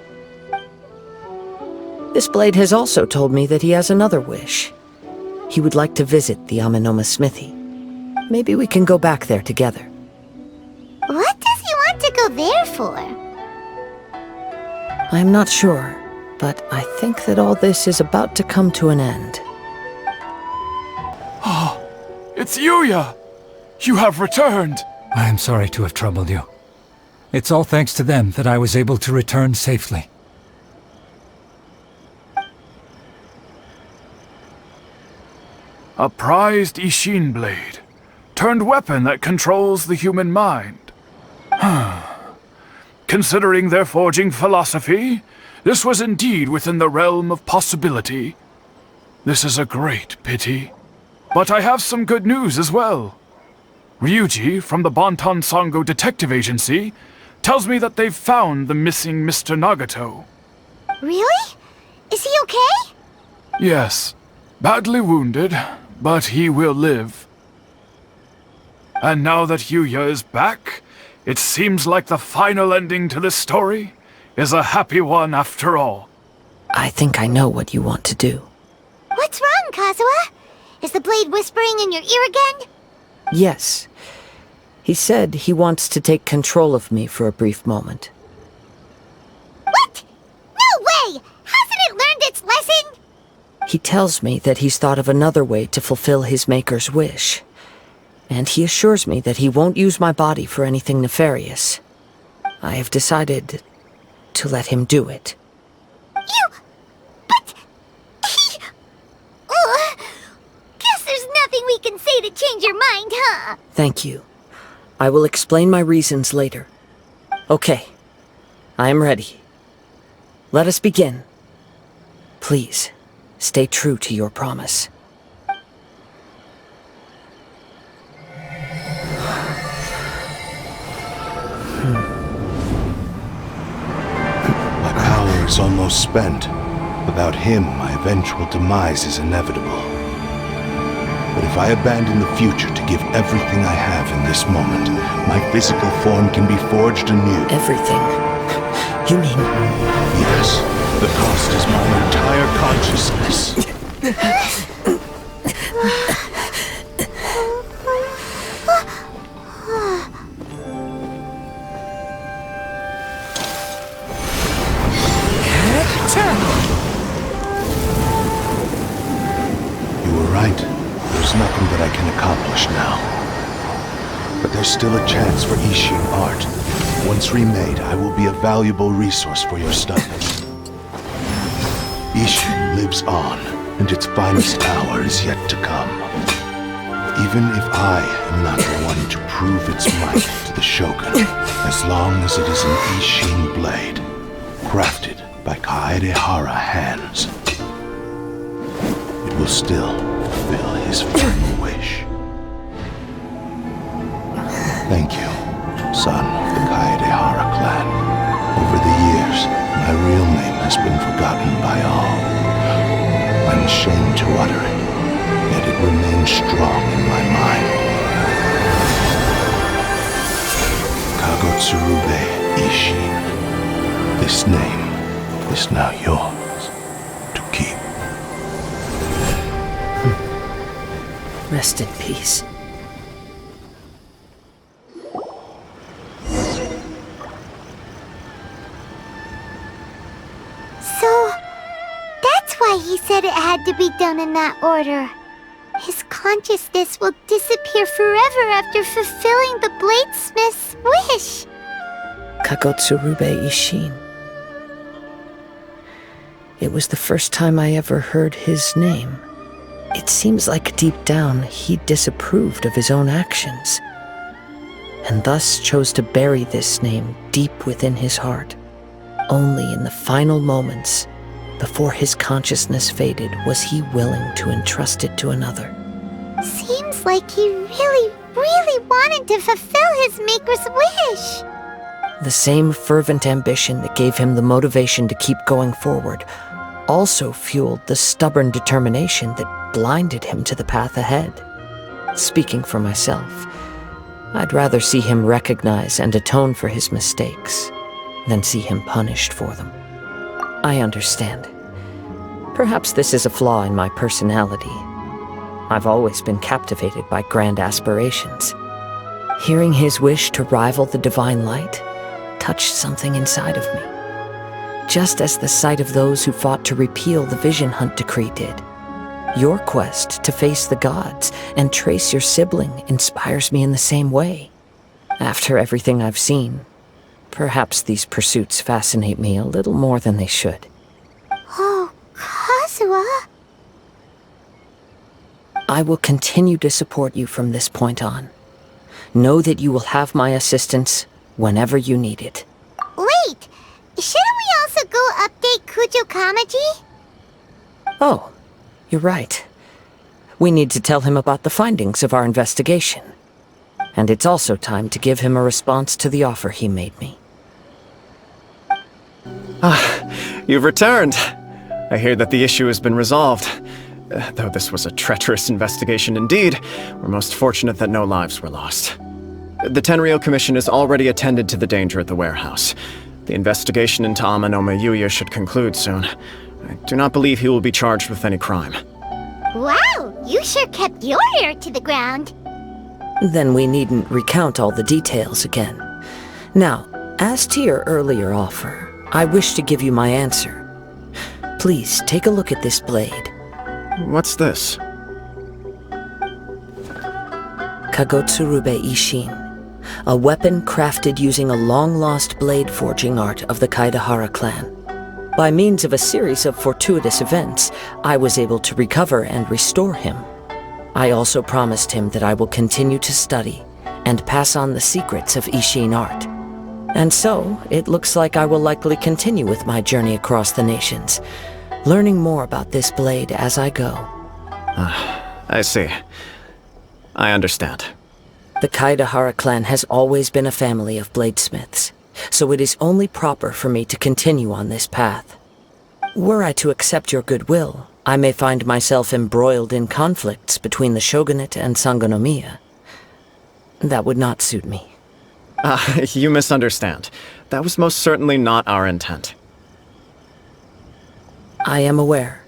This blade has also told me that he has another wish. He would like to visit the Amenoma smithy. Maybe we can go back there together. What does he want to go there for? I'm not sure, but I think that all this is about to come to an end. Oh, it's Yuya! You have returned! I am sorry to have troubled you. It's all thanks to them that I was able to return safely. A prized Ishin blade, turned weapon that controls the human mind. Considering their forging philosophy, this was indeed within the realm of possibility. This is a great pity. But I have some good news as well. Ryuji, from the Bonton Sango Detective Agency, tells me that they've found the missing Mr. Nagato. Really? Is he okay? Yes, badly wounded, but he will live. And now that Yuya is back, it seems like the final ending to this story is a happy one after all. I think I know what you want to do. What's wrong, Kazuha? Is the blade whispering in your ear again? Yes. He said he wants to take control of me for a brief moment. What? No way! Hasn't it learned its lesson? He tells me that he's thought of another way to fulfill his maker's wish. And he assures me that he won't use my body for anything nefarious. I have decided to let him do it. But... Guess there's nothing we can say to change your mind, huh? Thank you. I will explain my reasons later. Okay. I am ready. Let us begin. Please, stay true to your promise. My power is almost spent. Without him, my eventual demise is inevitable. But if I abandon the future to give everything I have in this moment, my physical form can be forged anew. Everything? You mean... Yes. The cost is my entire consciousness. You were right. There's nothing that I can accomplish now. But there's still a chance for Ishin art. Once remade, I will be a valuable resource for your studies. Ishin lives on, and its finest hour is yet to come. Even if I am not the one to prove its might to the Shogun, as long as it is an Ishin blade, crafted by Kaaedehara hands, it will still fulfill his final wish. Thank you, son of the Kaaedehara clan. Over the years, my real name has been forgotten by all. I'm ashamed to utter it, yet it remains strong in my mind. Kagotsurube Ishin. This name is now yours to keep. Rest in peace. So, that's why he said it had to be done in that order. His consciousness will disappear forever after fulfilling the bladesmith's wish. Kagotsurube Ishin. It was the first time I ever heard his name. It seems like deep down he disapproved of his own actions, and thus chose to bury this name deep within his heart. Only in the final moments, before his consciousness faded, was he willing to entrust it to another. Seems like he really, really wanted to fulfill his maker's wish. The same fervent ambition that gave him the motivation to keep going forward also fueled the stubborn determination that blinded him to the path ahead. Speaking for myself, I'd rather see him recognize and atone for his mistakes than see him punished for them. I understand. Perhaps this is a flaw in my personality. I've always been captivated by grand aspirations. Hearing his wish to rival the divine light touched something inside of me, just as the sight of those who fought to repeal the Vision Hunt decree did. Your quest to face the gods and trace your sibling inspires me in the same way. After everything I've seen, perhaps these pursuits fascinate me a little more than they should. Oh, Kazuha. I will continue to support you from this point on. Know that you will have my assistance whenever you need it. Wait, shouldn't we also go update Kujo Kamaji? Oh, you're right. We need to tell him about the findings of our investigation. And it's also time to give him a response to the offer he made me. You've returned. I hear that the issue has been resolved. Though this was a treacherous investigation indeed, we're most fortunate that no lives were lost. The Tenryou Commission has already attended to the danger at the warehouse. The investigation into Amanome Yuya should conclude soon. I do not believe he will be charged with any crime. Wow, you sure kept your ear to the ground. Then we needn't recount all the details again. Now, as to your earlier offer, I wish to give you my answer. Please take a look at this blade. What's this? Kagotsurube Ishin, a weapon crafted using a long-lost blade forging art of the Kaidohara clan. By means of a series of fortuitous events, I was able to recover and restore him. I also promised him that I will continue to study and pass on the secrets of Ishin art. And so, it looks like I will likely continue with my journey across the nations, learning more about this blade as I go. I see. I understand. The Kaidohara clan has always been a family of bladesmiths, so it is only proper for me to continue on this path. Were I to accept your goodwill, I may find myself embroiled in conflicts between the shogunate and Sangonomiya. That would not suit me. You misunderstand. That was most certainly not our intent. I am aware,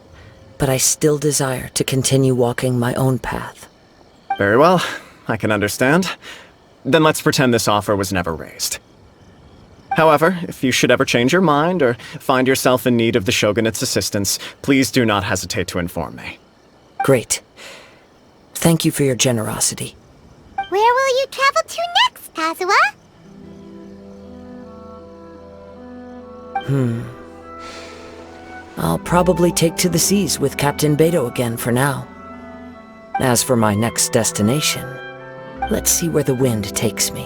but I still desire to continue walking my own path. Very well, I can understand. Then let's pretend this offer was never raised. However, if you should ever change your mind or find yourself in need of the Shogunate's assistance, please do not hesitate to inform me. Great. Thank you for your generosity. Where will you travel to next, Kazuha? I'll probably take to the seas with Captain Beto again for now. As for my next destination, let's see where the wind takes me.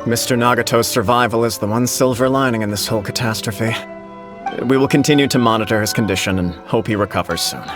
Mr. Nagato's survival is the one silver lining in this whole catastrophe. We will continue to monitor his condition and hope he recovers soon.